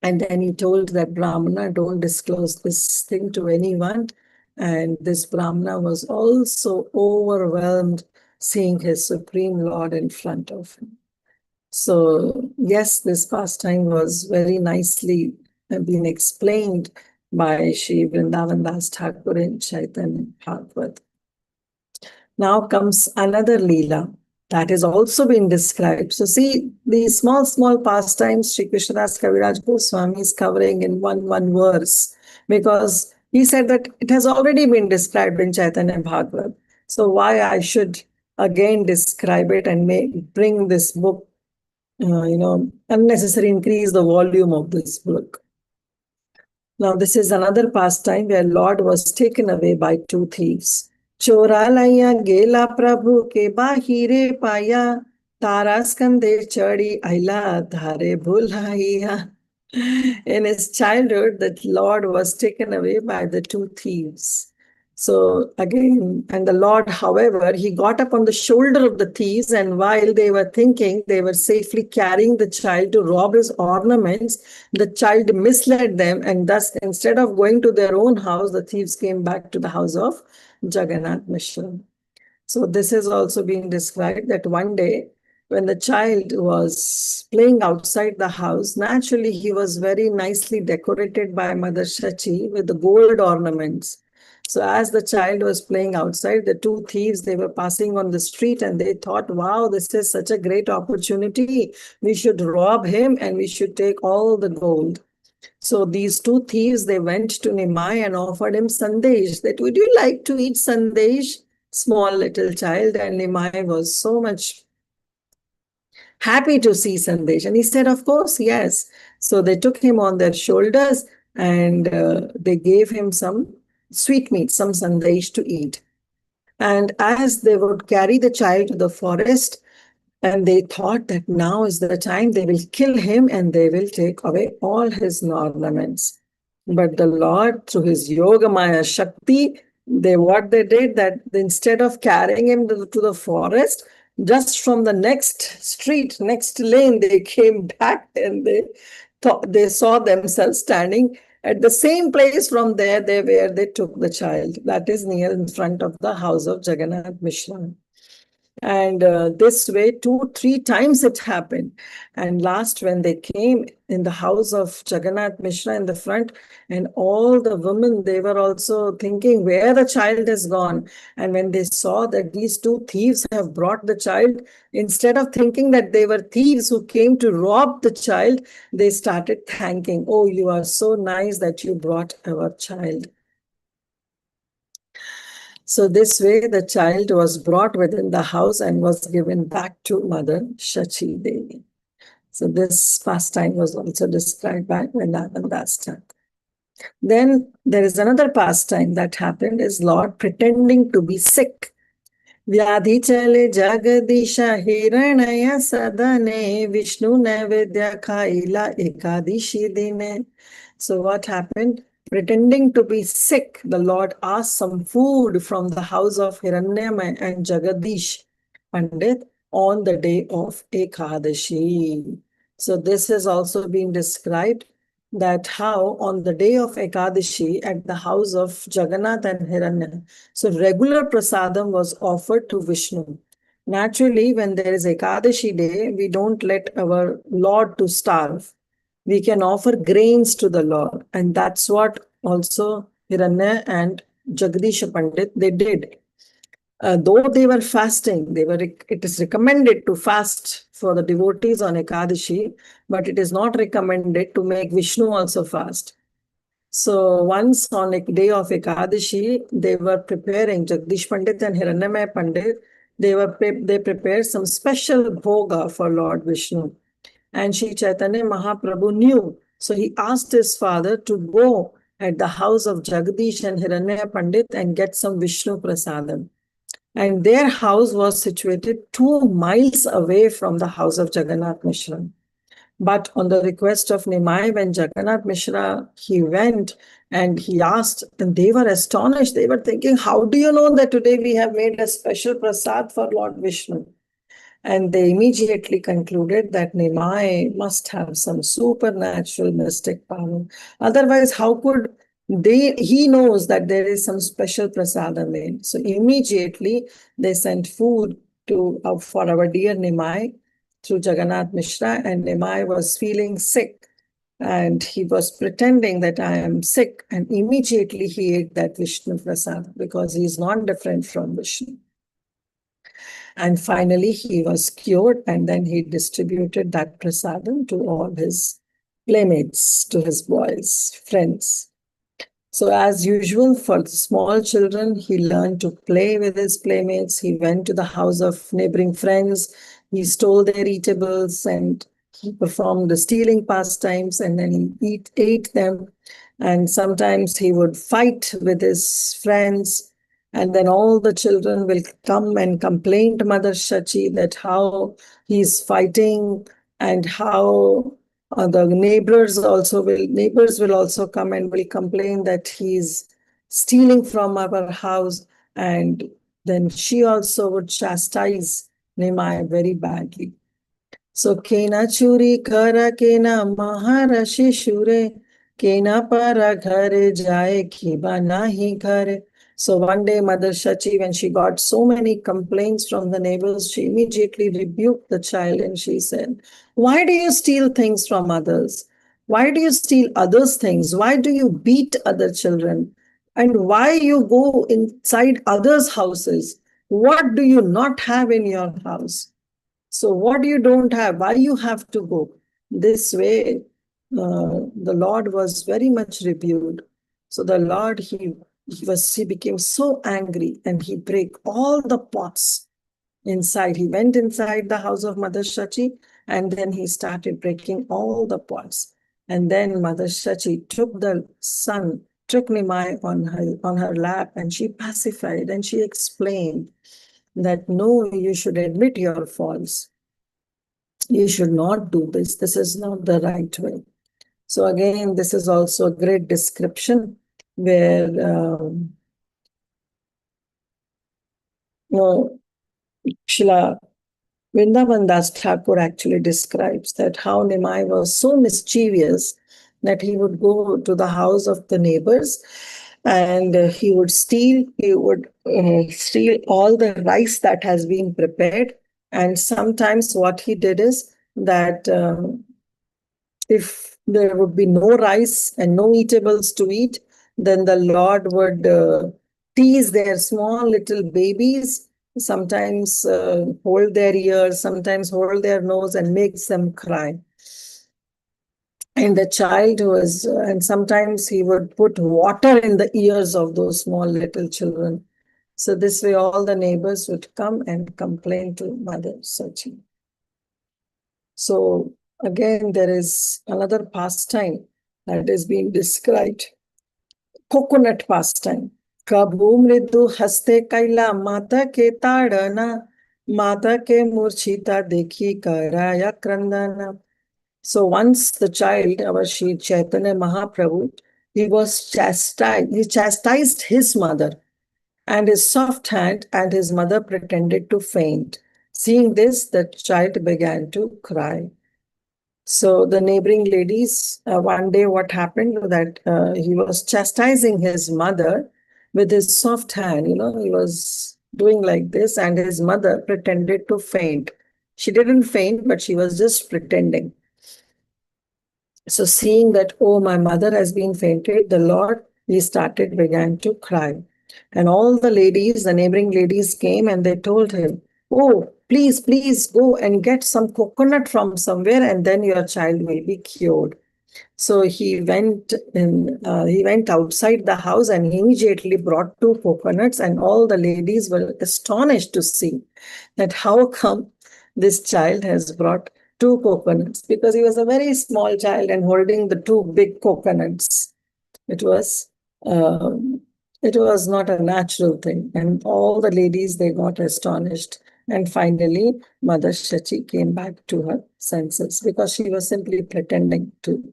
And then he told that Brahmana, don't disclose this thing to anyone. And this Brahmana was also overwhelmed seeing his Supreme Lord in front of him. So yes, this pastime was very nicely been explained by Śrī Vrindavan Das Thakur in Chaitanya Bhagavat. Now comes another lila that has also been described. So see, these small pastimes Sri Krishnadas Kaviraj Goswami is covering in one verse, because he said that it has already been described in Chaitanya Bhagavat. So why I should again describe it and bring this book, unnecessary increase the volume of this book. Now this is another pastime where Lord was taken away by 2 thieves. Chora laya gela prabhu ke bahire paya, Taraskande chadi aila dhare bhulaiya. In his childhood, the Lord was taken away by the two thieves. So again, and the Lord, however, he got up on the shoulder of the thieves, and while they were thinking they were safely carrying the child to rob his ornaments, the child misled them, and thus instead of going to their own house, the thieves came back to the house of Jagannath Mishra. So this has also been described that one day when the child was playing outside the house, naturally he was very nicely decorated by Mother Shachi with the gold ornaments. So as the child was playing outside, the two thieves, they were passing on the street and they thought, wow, this is such a great opportunity. We should rob him and we should take all the gold. So these two thieves, they went to Nimai and offered him sandesh, that would you like to eat sandesh? Small little child, and Nimai was so much happy to see Sandesh. And he said, of course, yes. So they took him on their shoulders and they gave him some sweetmeats, some Sandesh to eat. And as they would carry the child to the forest, and they thought that now is the time they will kill him and they will take away all his ornaments. But the Lord, through his Yogamaya Shakti, what they did that instead of carrying him to the forest, just from the next street, next lane, they came back and they saw themselves standing at the same place from there where they took the child. That is near in front of the house of Jagannath Mishra. And this way, 2-3 times it happened. And last, when they came in the house of Jagannath Mishra in the front, and all the women, they were also thinking where the child has gone. And when they saw that these two thieves have brought the child, instead of thinking that they were thieves who came to rob the child, they started thanking, oh, you are so nice that you brought our child. So this way, the child was brought within the house and was given back to Mother Shachi Devi. So this pastime was also described by Vrindavan Das. Then there is another pastime that happened is Lord pretending to be sick. Vyadhi chale jagadisha hiranaya sadane Vishnu nevedya khaila ekadishi dine. So what happened? Pretending to be sick, the Lord asked some food from the house of Hiranyamaya and Jagadish Pandit on the day of Ekadashi. So this has also been described that how on the day of Ekadashi at the house of Jagannath and Hiranya, so regular prasadam was offered to Vishnu. Naturally, when there is Ekadashi day, we don't let our Lord to starve. We can offer grains to the Lord. And that's what also Hiranya and Jagadish Pandit, they did. Though they were fasting, it is recommended to fast for the devotees on Ekadashi, but it is not recommended to make Vishnu also fast. So once on a day of Ekadashi, they were preparing, Jagdish Pandit and Hiranyamaya Pandit, they prepared some special bhoga for Lord Vishnu. And Śrī Caitanya Mahaprabhu knew. So he asked his father to go at the house of Jagdish and Hiranyamaya Pandit and get some Vishnu Prasadam. And their house was situated 2 miles away from the house of Jagannath Mishra. But on the request of Nimai, when Jagannath Mishra, he went and he asked, and they were astonished. They were thinking, how do you know that today we have made a special prasad for Lord Vishnu? And they immediately concluded that Nimai must have some supernatural mystic power. Otherwise, how could he knows that there is some special prasada made. So immediately they sent food for our dear Nimai through Jagannath Mishra, and Nimai was feeling sick. And he was pretending that I am sick. And immediately he ate that Vishnu prasada because he is not different from Vishnu. And finally, he was cured, and then he distributed that prasadam to all his playmates, to his boys, friends. So as usual, for the small children, he learned to play with his playmates. He went to the house of neighboring friends. He stole their eatables, and he performed the stealing pastimes, and then he ate them. And sometimes he would fight with his friends. And then all the children will come and complain to Mother Shachi that how he's fighting, and how the neighbors will also come and will complain that he's stealing from our house. And then she also would chastise Nimai very badly. So Kena churi kara kena maharashi shure kena para ghare jaye kiba nahi ghare. So one day Mother Shachi, when she got so many complaints from the neighbors, she immediately rebuked the child and she said, "Why do you steal things from others? Why do you steal others' things? Why do you beat other children? And why you go inside others' houses? What do you not have in your house? So what you don't have, why you have to go?" This way, the Lord was very much rebuked. So the Lord, he became so angry and he break all the pots inside. He went inside the house of Mother Shachi and then he started breaking all the pots. And then Mother Shachi took the son, took Nimai on her lap, and she pacified and she explained that no, you should admit your faults. You should not do this. This is not the right way. So again, this is also a great description where Srila Vrindavan Das Thakur actually describes that how Nimai was so mischievous that he would go to the house of the neighbors and he would steal all the rice that has been prepared. And sometimes what he did is that if there would be no rice and no eatables to eat, then the Lord would tease their small little babies, sometimes hold their ears, sometimes hold their nose and makes them cry. And the child and sometimes he would put water in the ears of those small little children. So this way all the neighbors would come and complain to Mother Shachi. So again, there is another pastime that is being described. Coconut pastime. Kabhu mridu haste kaila mata ke tadana, mata ke murchita dekhi karaya krandana. So once the child, our Śrī Caitanya Mahaprabhu, he chastised his mother and his soft hand, and his mother pretended to faint. Seeing this, the child began to cry. So the neighboring ladies, one day what happened that he was chastising his mother with his soft hand, he was doing like this, and his mother pretended to faint. She didn't faint, but she was just pretending. So seeing that, oh, my mother has been fainted, the Lord, began to cry. And all the ladies, the neighboring ladies came and they told him, "Oh, please go and get some coconut from somewhere and then your child will be cured." So he went outside the house and he immediately brought 2 coconuts, and all the ladies were astonished to see that how come this child has brought 2 coconuts, because he was a very small child and holding the 2 big coconuts. It was not a natural thing. And all the ladies, they got astonished. And finally, Mother Shachi came back to her senses because she was simply pretending to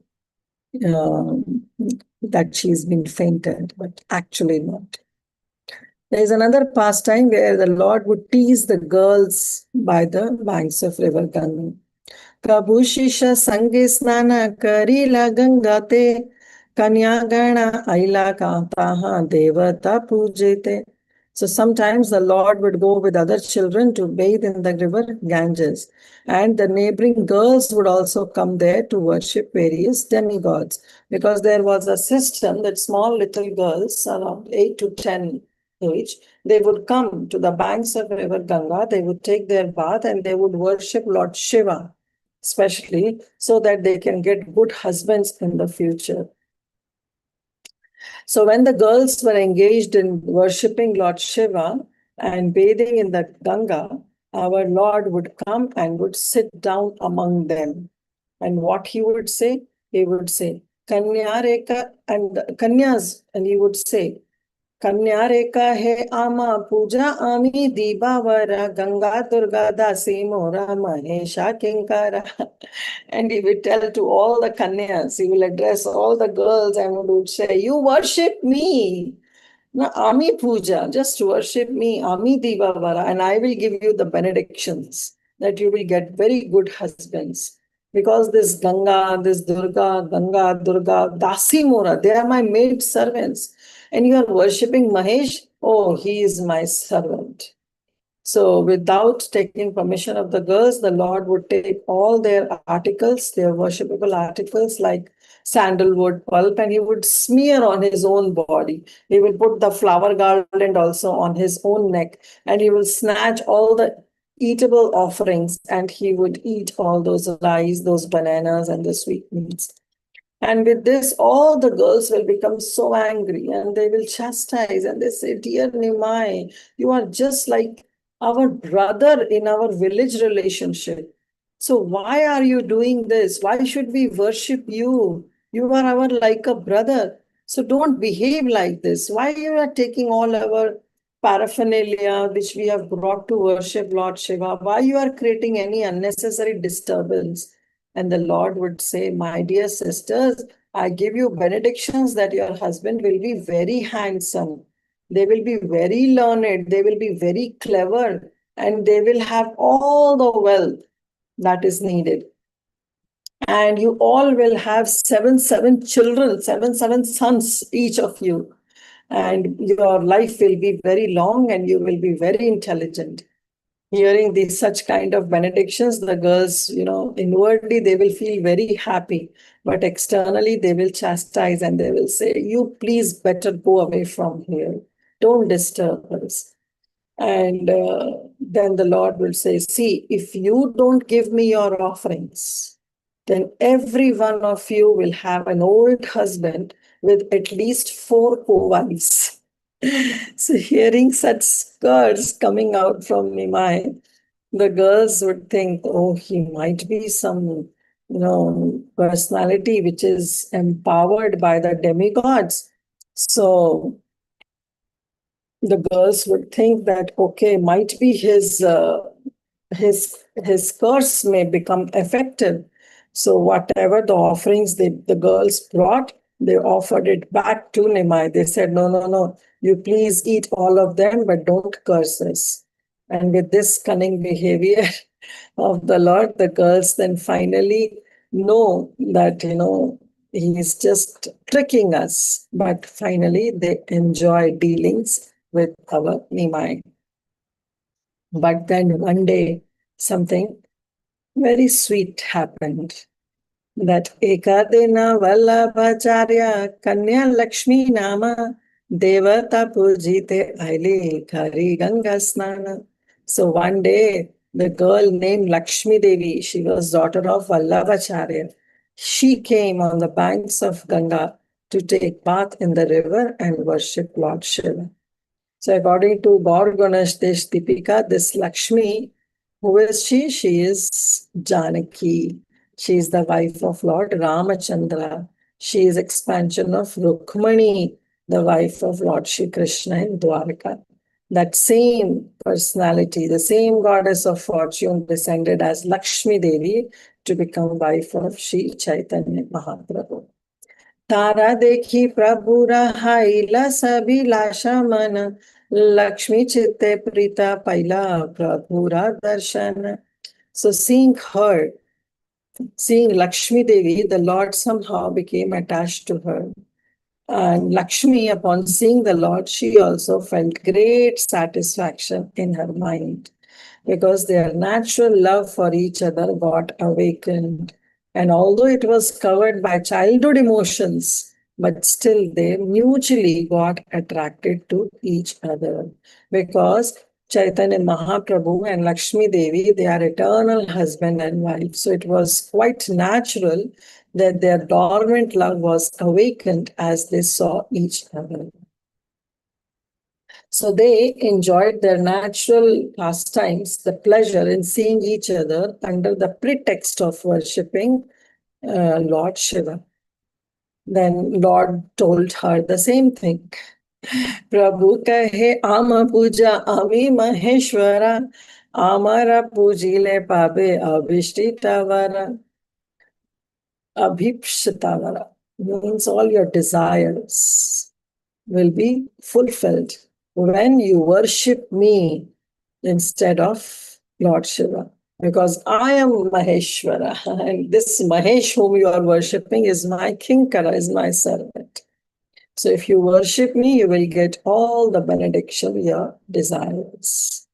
that she's been fainted, but actually not. There is another pastime where the Lord would tease the girls by the banks of river Ganga. Prabhu Shisha Sange Snana Karila Gangate Kanyagana Aila Kantaha Devata Pujete. So sometimes the Lord would go with other children to bathe in the river Ganges, and the neighboring girls would also come there to worship various demigods, because there was a system that small little girls around 8 to 10 age, they would come to the banks of river Ganga, they would take their bath and they would worship Lord Shiva, especially so that they can get good husbands in the future. So when the girls were engaged in worshipping Lord Shiva and bathing in the Ganga, our Lord would come and would sit down among them. And what he would say? He would say, Kanyareka, and Kanyas, and he would say, Kanya Reka He Ama Puja Ami Dibavara Ganga Durga Dasi Mora Mahesha Kinkara. And he would tell to all the Kanyas, he will address all the girls and would say, you worship me. Na Ami Puja, just worship me, Ami Divavara, and I will give you the benedictions that you will get very good husbands. Because this Ganga, this Durga, Dasi Mora, they are my maid servants. And you are worshipping Mahesh, oh, he is my servant. So without taking permission of the girls, the Lord would take all their articles, their worshipable articles like sandalwood pulp, and he would smear on his own body. He will put the flower garland also on his own neck, and he will snatch all the eatable offerings, and he would eat all those rice, those bananas, and the sweetmeats. And with this, all the girls will become so angry and they will chastise and they say, dear Nimai, you are just like our brother in our village relationship. So why are you doing this? Why should we worship you? You are our like a brother. So don't behave like this. Why you are taking all our paraphernalia which we have brought to worship Lord Shiva? Why you are creating any unnecessary disturbance? And the Lord would say, my dear sisters, I give you benedictions that your husband will be very handsome. They will be very learned. They will be very clever. And they will have all the wealth that is needed. And you all will have seven children, seven sons, each of you. And your life will be very long and you will be very intelligent. Hearing these such kind of benedictions, the girls, inwardly they will feel very happy, but externally they will chastise and they will say, you please better go away from here. Don't disturb us. And then the Lord will say, see, if you don't give me your offerings, then every one of you will have an old husband with at least 4 co-wives. So hearing such skirts coming out from Nimai, the girls would think, oh, he might be some, personality which is empowered by the demigods. So the girls would think that, okay, might be his curse may become effective. So whatever the offerings the girls brought, they offered it back to Nimai. They said, no, you please eat all of them, but don't curse us. And with this cunning behavior of the Lord, the girls then finally know that, he is just tricking us. But finally, they enjoy dealings with our Nimai. But then one day, something very sweet happened. That Ekadena Vallabhacharya Kanya Lakshmi Nama Devata Pujite Aile Kari Ganga Snana. So one day, the girl named Lakshmi Devi, she was daughter of Vallabhacharya. She came on the banks of Ganga to take bath in the river and worship Lord Shiva. So according to Gaur Ganesh Desh Deepika, this Lakshmi, who is she? She is Janaki. She is the wife of Lord Ramachandra. She is expansion of Rukmani, the wife of Lord Shri Krishna in Dwarka. That same personality, the same goddess of fortune descended as Lakshmi Devi to become wife of Śrī Caitanya Mahaprabhu. तारा देखी प्रभु रहाइला सभी लाशा मन Lakshmi chitte prita paila prabhura darshan. So seeing her, seeing Lakshmi Devi, the Lord somehow became attached to her. And Lakshmi, upon seeing the Lord, she also felt great satisfaction in her mind because their natural love for each other got awakened. And although it was covered by childhood emotions, but still they mutually got attracted to each other because Chaitanya Mahaprabhu and Lakshmi Devi, they are eternal husband and wife. So it was quite natural that their dormant love was awakened as they saw each other. So they enjoyed their natural pastimes, the pleasure in seeing each other under the pretext of worshipping Lord Shiva. Then Lord told her the same thing. प्रभु कहे आम पूजा आमी महेश्वरा आमरा पूजिले पाबे अभिष्टितवरा. Abhipshatavara means all your desires will be fulfilled when you worship me instead of Lord Shiva. Because I am Maheshwara, and this Mahesh whom you are worshipping is my Kinkara, is my servant. So if you worship me, you will get all the benediction your desires.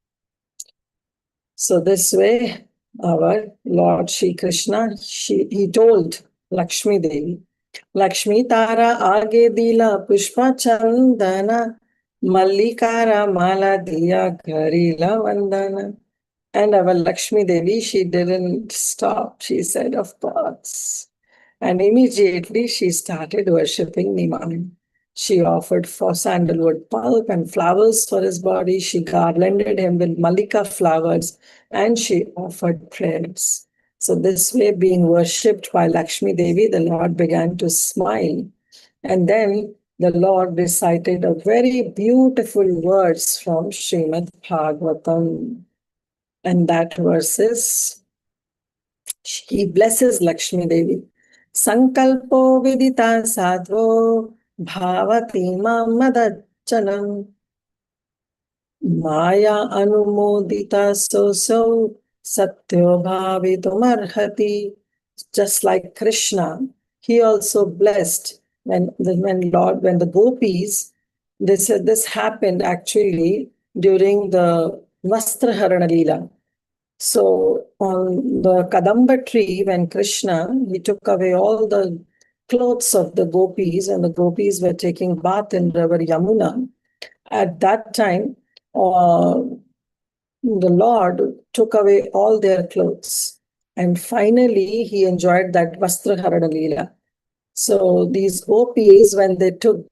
So this way, our Lord Shri Krishna, he told Lakshmi Devi, Lakshmi Tara Age Dila Pushpa Chandana Mallikara Mala Diya Garila Vandana. And our Lakshmi Devi, she didn't stop. She said, of course. And immediately she started worshipping Niman. She offered for sandalwood pulp and flowers for his body. She garlanded him with malika flowers and she offered prayers. So this way, being worshipped by Lakshmi Devi, the Lord began to smile. And then the Lord recited a very beautiful verse from Srimad Bhagavatam. And that verse is, he blesses Lakshmi Devi. Sankalpo vidita sadhvo bhavati mamadachanam maya anumodita so satyo bhavitumarhati. Just like Krishna, he also blessed when the gopis, this happened actually during the Vastraharana lila. So on the Kadamba tree, when Krishna, he took away all the clothes of the gopis, and the gopis were taking bath in river Yamuna. At that time, the Lord took away all their clothes. And finally, he enjoyed that Vastraharana lila. So these gopis, when they took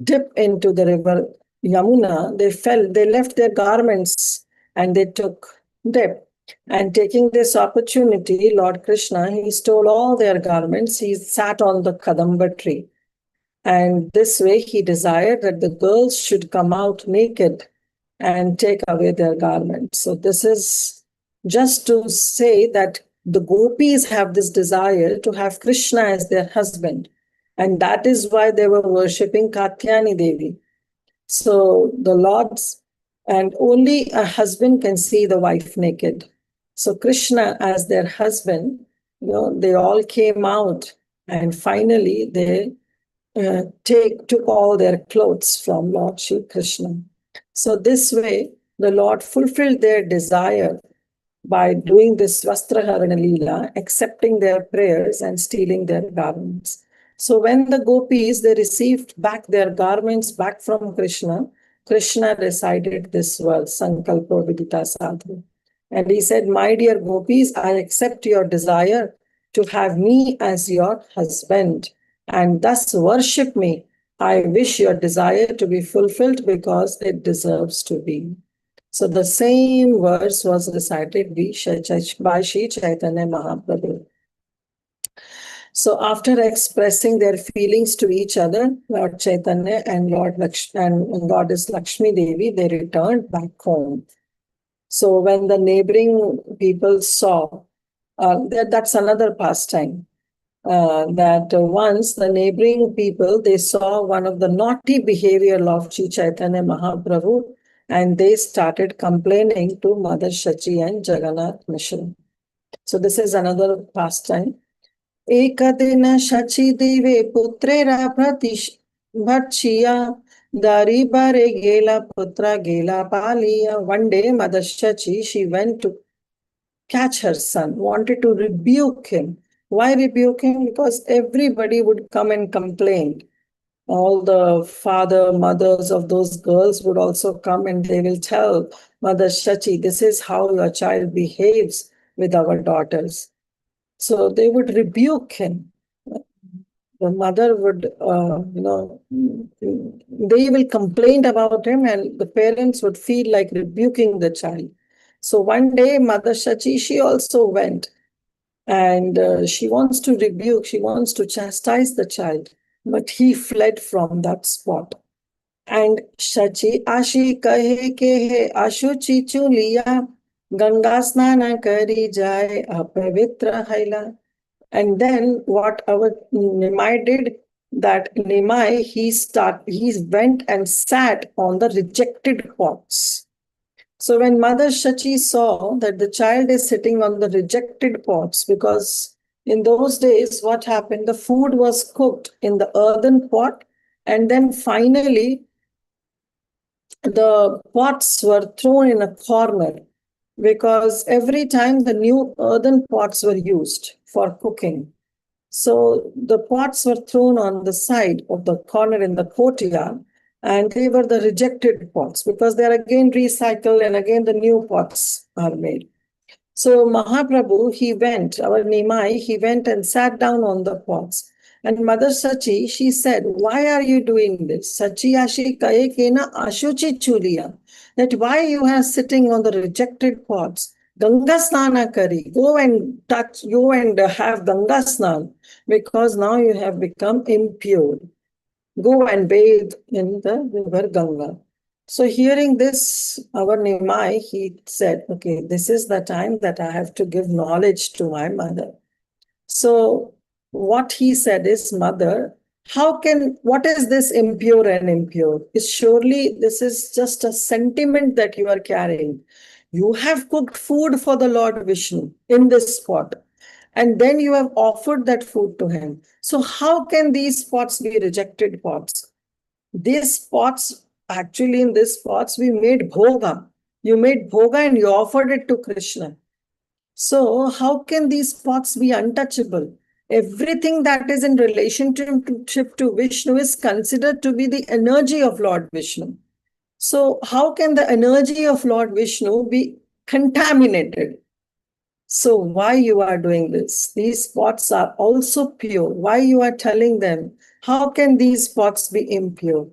dip into the river Yamuna, they left their garments and they took dip. And taking this opportunity, Lord Krishna, he stole all their garments. He sat on the Kadamba tree. And this way he desired that the girls should come out naked and take away their garments. So this is just to say that the gopis have this desire to have Krishna as their husband. And that is why they were worshipping Katyani Devi. So the Lord's, and only a husband can see the wife naked. So Krishna as their husband, they all came out and finally they took all their clothes from Lord Shri Krishna. So this way, the Lord fulfilled their desire by doing this Vastraharana Leela, accepting their prayers and stealing their garments. So when the gopis, they received back their garments back from Krishna, Krishna recited this verse, Sankalpo Vidita Sadhu. And he said, my dear gopis, I accept your desire to have me as your husband and thus worship me. I wish your desire to be fulfilled because it deserves to be. So the same verse was recited by Śrī Caitanya-Mahaprabhu. So after expressing their feelings to each other, Lord Chaitanya and Goddess Lakshmi Devi, they returned back home. So when the neighboring people saw, that's another pastime, that once the neighboring people, they saw one of the naughty behavior of Śrī Caitanya-Mahaprabhu, and they started complaining to Mother Shachi and Jagannath Mishra. So this is another pastime. Ekadina Shachi Deve Putrera Bhatshiya Dari Bare Gela Putra Gela Paliya. One day, Mother Shachi, she went to catch her son, wanted to rebuke him. Why rebuke him? Because everybody would come and complain. All the mothers of those girls would also come and they will tell Mother Shachi, this is how your child behaves with our daughters. So they would rebuke him. The mother would, they will complain about him and the parents would feel like rebuking the child. So one day, Mother Shachi, she also went and she wants to rebuke, she wants to chastise the child, but he fled from that spot. And Shachi Ashi kahe ke he ashuchi chuliya, Ganga snana kari jai apavitra haila. And then what our Nimai did, that Nimai, he went and sat on the rejected pots. So when Mother Shachi saw that the child is sitting on the rejected pots, because in those days, what happened? The food was cooked in the earthen pot, and then finally the pots were thrown in a corner, because every time the new earthen pots were used for cooking. So the pots were thrown on the side of the corner in the courtyard, and they were the rejected pots because they are again recycled and again the new pots are made. So Mahaprabhu, our Nimai, he went and sat down on the pots. And Mother Sachi, she said, why are you doing this? Sachi ashi kaye kena ashuchi chuliya. That why you are sitting on the rejected pots? Ganga snana kari. Go and have Ganga snan, because now you have become impure. Go and bathe in the river Ganga. So hearing this, our Nimai, he said, okay, this is the time that I have to give knowledge to my mother. So what he said is, Mother, what is this impure and impure? Surely this is just a sentiment that you are carrying. You have cooked food for the Lord Vishnu in this pot, and then you have offered that food to him. So how can these pots be rejected pots? These pots, actually in these pots, we made bhoga. You made bhoga and you offered it to Krishna. So how can these pots be untouchable? Everything that is in relationship to Vishnu is considered to be the energy of Lord Vishnu. So how can the energy of Lord Vishnu be contaminated? So why you are doing this? These pots are also pure. Why you are telling them? How can these pots be impure?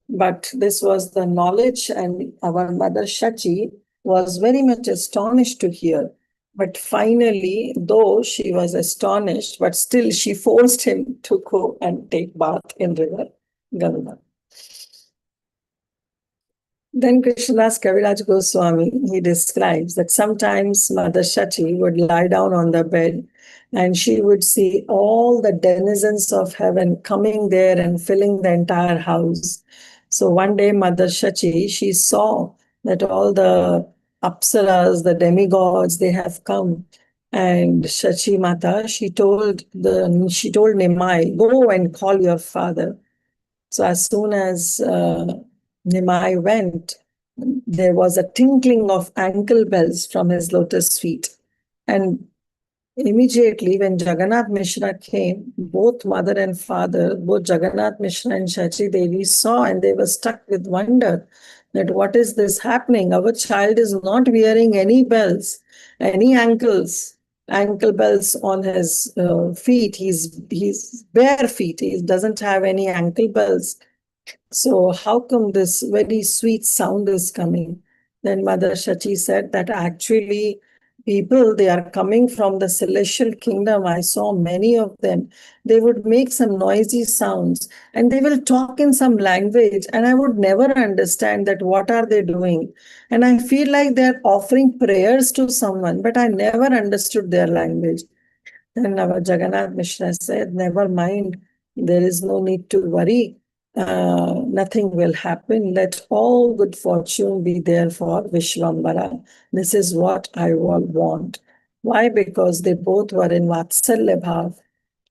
But this was the knowledge, and our Mother Shachi was very much astonished to hear. But finally, though she was astonished, but still she forced him to go and take bath in river Ganga. Then Krishnadas Kaviraj Goswami, he describes that sometimes Mother Shachi would lie down on the bed and she would see all the denizens of heaven coming there and filling the entire house. So one day Mother Shachi, she saw that all the apsaras, the demigods, they have come. And Shachi Mata, she told Nimai, go and call your father. So as soon as Nimai went, there was a tinkling of ankle bells from his lotus feet. And immediately when Jagannath Mishra came, both mother and father, both Jagannath Mishra and Shachi Devi saw, and they were struck with wonder that what is this happening? Our child is not wearing any bells, any ankle bells on his feet. He's bare feet. He doesn't have any ankle bells. So how come this very sweet sound is coming? Then Mother Shachi said that actually people, they are coming from the celestial kingdom. I saw many of them. They would make some noisy sounds and they will talk in some language, and I would never understand that what are they doing. And I feel like they're offering prayers to someone, but I never understood their language. Then our Jagannath Mishra said, never mind, there is no need to worry. Nothing will happen. Let all good fortune be there for Vishwambara. This is what I all want. Why? Because they both were in Vatsalya Bhav,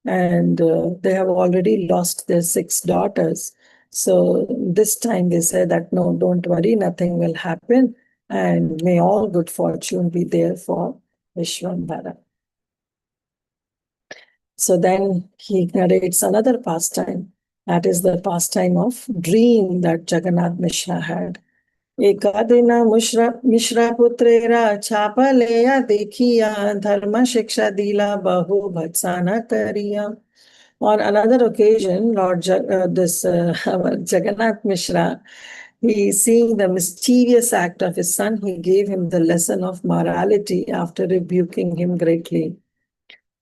and they have already lost their 6 daughters. So this time they said that, no, don't worry, nothing will happen. And may all good fortune be there for Vishwambara. So then he narrates another pastime. That is the pastime of dream that Jagannath Mishra had. Ekadina Mishra putrera chapaleya dekhiya dharma shiksha dila bahu bhatsana kariya. On another occasion, our Jagannath Mishra, he, seeing the mischievous act of his son, he gave him the lesson of morality after rebuking him greatly.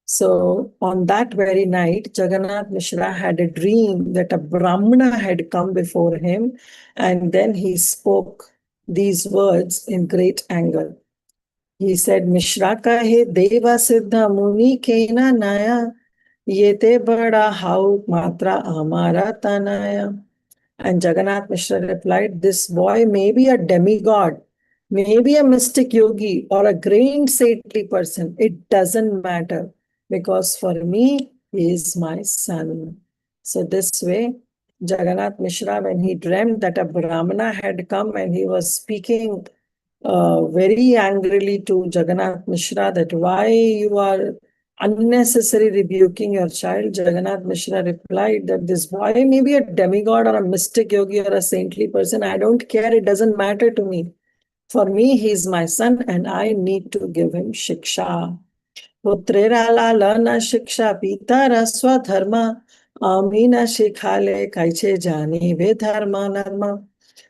So on that very night, Jagannath Mishra had a dream that a Brahmana had come before him, and then he spoke these words in great anger. He said, Mishra kahe deva siddha muni kena naya, yete bada hau matra amara tanaya. And Jagannath Mishra replied, this boy may be a demigod, maybe a mystic yogi, or a great saintly person. It doesn't matter, because for me, he is my son. So this way, Jagannath Mishra, when he dreamt that a Brahmana had come and he was speaking very angrily to Jagannath Mishra that why you are unnecessarily rebuking your child, Jagannath Mishra replied that this boy may be a demigod or a mystic yogi or a saintly person. I don't care. It doesn't matter to me. For me, he is my son and I need to give him shiksha. Putrera lana shiksha pitara swadharma amina shikhale kaiche jani vedharma narma.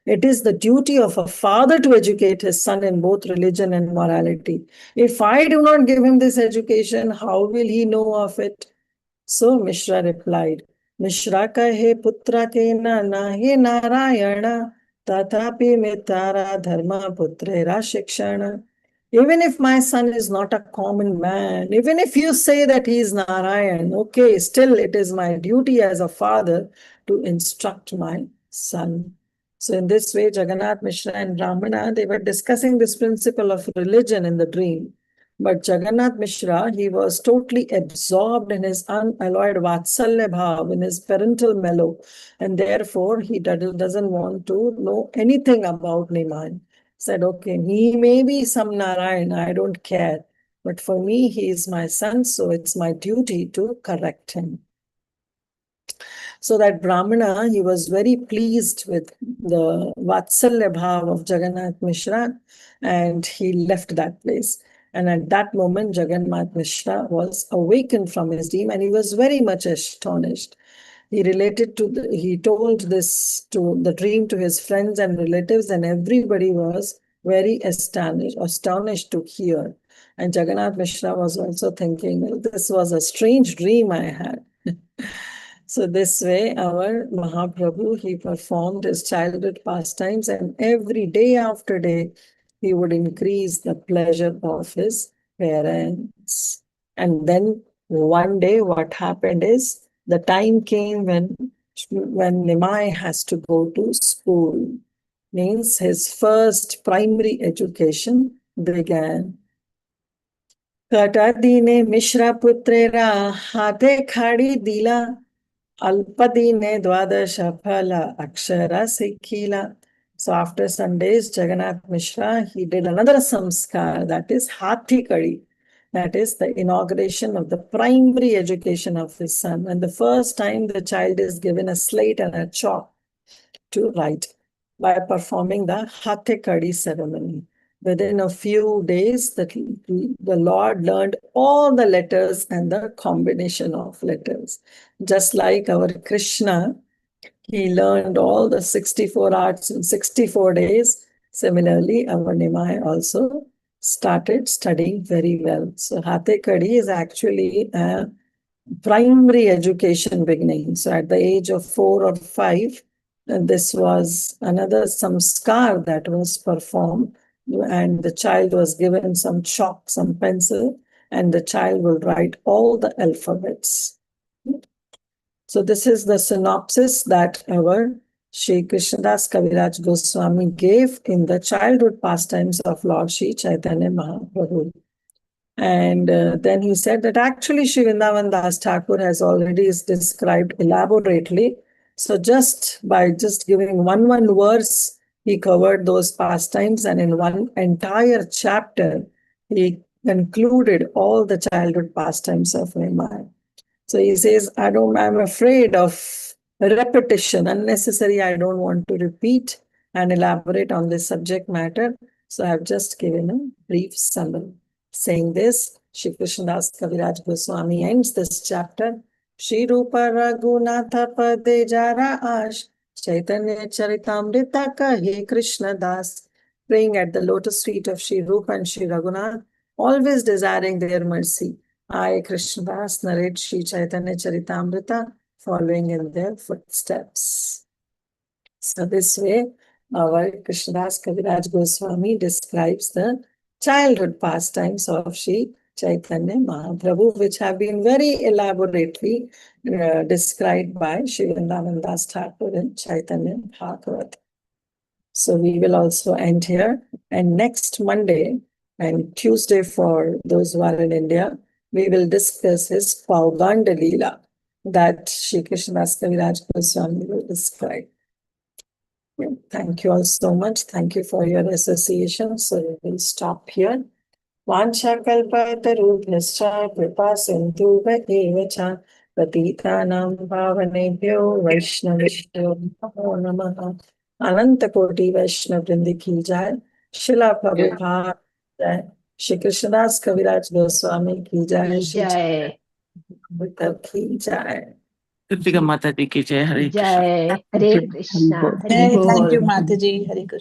It is the duty of a father to educate his son in both religion and morality. If I do not give him this education, how will he know of it? So Mishra replied, Mishra kahe putra ke na nahe narayana tathapi mitara dharma putrera shikshana. Even if my son is not a common man, even if you say that he is Narayan, okay, still it is my duty as a father to instruct my son. So in this way, Jagannath Mishra and Brahmana, they were discussing this principle of religion in the dream. But Jagannath Mishra, he was totally absorbed in his unalloyed Vatsalya Bhav, in his parental mellow, and therefore he doesn't want to know anything about Nimai. Said, okay, he may be some Narayan, I don't care. But for me, he is my son, so it's my duty to correct him. So that Brahmana, he was very pleased with the Vatsalya Bhav of Jagannath Mishra, and he left that place. And at that moment, Jagannath Mishra was awakened from his dream, and he was very much astonished. He told this to the dream to his friends and relatives, and everybody was very astonished to hear. And Jagannath Mishra was also thinking, well, this was a strange dream I had. So this way, our Mahaprabhu, he performed his childhood pastimes, and every day after day, he would increase the pleasure of his parents. And then one day, what happened is, the time came when Nimai has to go to school. Means his first primary education began. Katadine Mishra Putrera Hate Khadi Dila Alpadine Dwadasha Phala Akshara Sikhila. So after some days, Jagannath Mishra, he did another samskar, that is Hathi Kadi. That is the inauguration of the primary education of his son. And the first time the child is given a slate and a chalk to write by performing the Hathi Kadi ceremony. Within a few days, the Lord learned all the letters and the combination of letters. Just like our Krishna, he learned all the 64 arts in 64 days. Similarly, our Nimai also started studying very well. So Hate Kadi is actually a primary education beginning. So at the age of 4 or 5, this was another samskar that was performed, and the child was given some chalk, some pencil, and the child will write all the alphabets. So this is the synopsis that our Śrī Krishnadas Kaviraj Goswami gave in the childhood pastimes of Lord Śrī Caitanya Mahaprabhu. And then he said that actually Śrī Vrindavan Das Thakur has already described elaborately. So by giving one verse, he covered those pastimes, and in one entire chapter, he concluded all the childhood pastimes of Nimai. So he says, I'm afraid of repetition, unnecessary. I don't want to repeat and elaborate on this subject matter. So I've just given a brief summary. Saying this, Śrī Krishnadas Kaviraj Goswami ends this chapter. Shri Rupa Raghunatha Pade Jara Ash Caitanya-caritāmṛta Kahe Krishna Das, praying at the lotus feet of Shri Rupa and Shri Raghunath, always desiring their mercy. I, Krishnadas, narrate Śrī Caitanya-caritāmṛta, following in their footsteps. So this way, our Krishnadas Kaviraj Goswami describes the childhood pastimes of Śrī Caitanya Mahaprabhu, which have been very elaborately described by Shivananda Thakur in Chaitanya Bhagavat. So we will also end here. And next Monday and Tuesday, for those who are in India, we will discuss his Pauganda lila that Shri Krishnadas Kaviraj Goswami will describe. Thank you all so much. Thank you for your association. So we will stop here. Vanchakalpatarubhyascha kripa sindhuva eva cha patitanam pavanebhyo vaishnavibhyo namo namaha. Ananta Koti Vaishnav Vrindi ki jai, Srila Prabhupada jai, Shri Krishnadas Kaviraj Goswami ki jai, Shri Caitanya ki jai. Kirtida Mata Di ki jai. Hare Krishna. Jai. Hare Krishna. Hare Thank Bol. you, Mataji. Hare Krishna.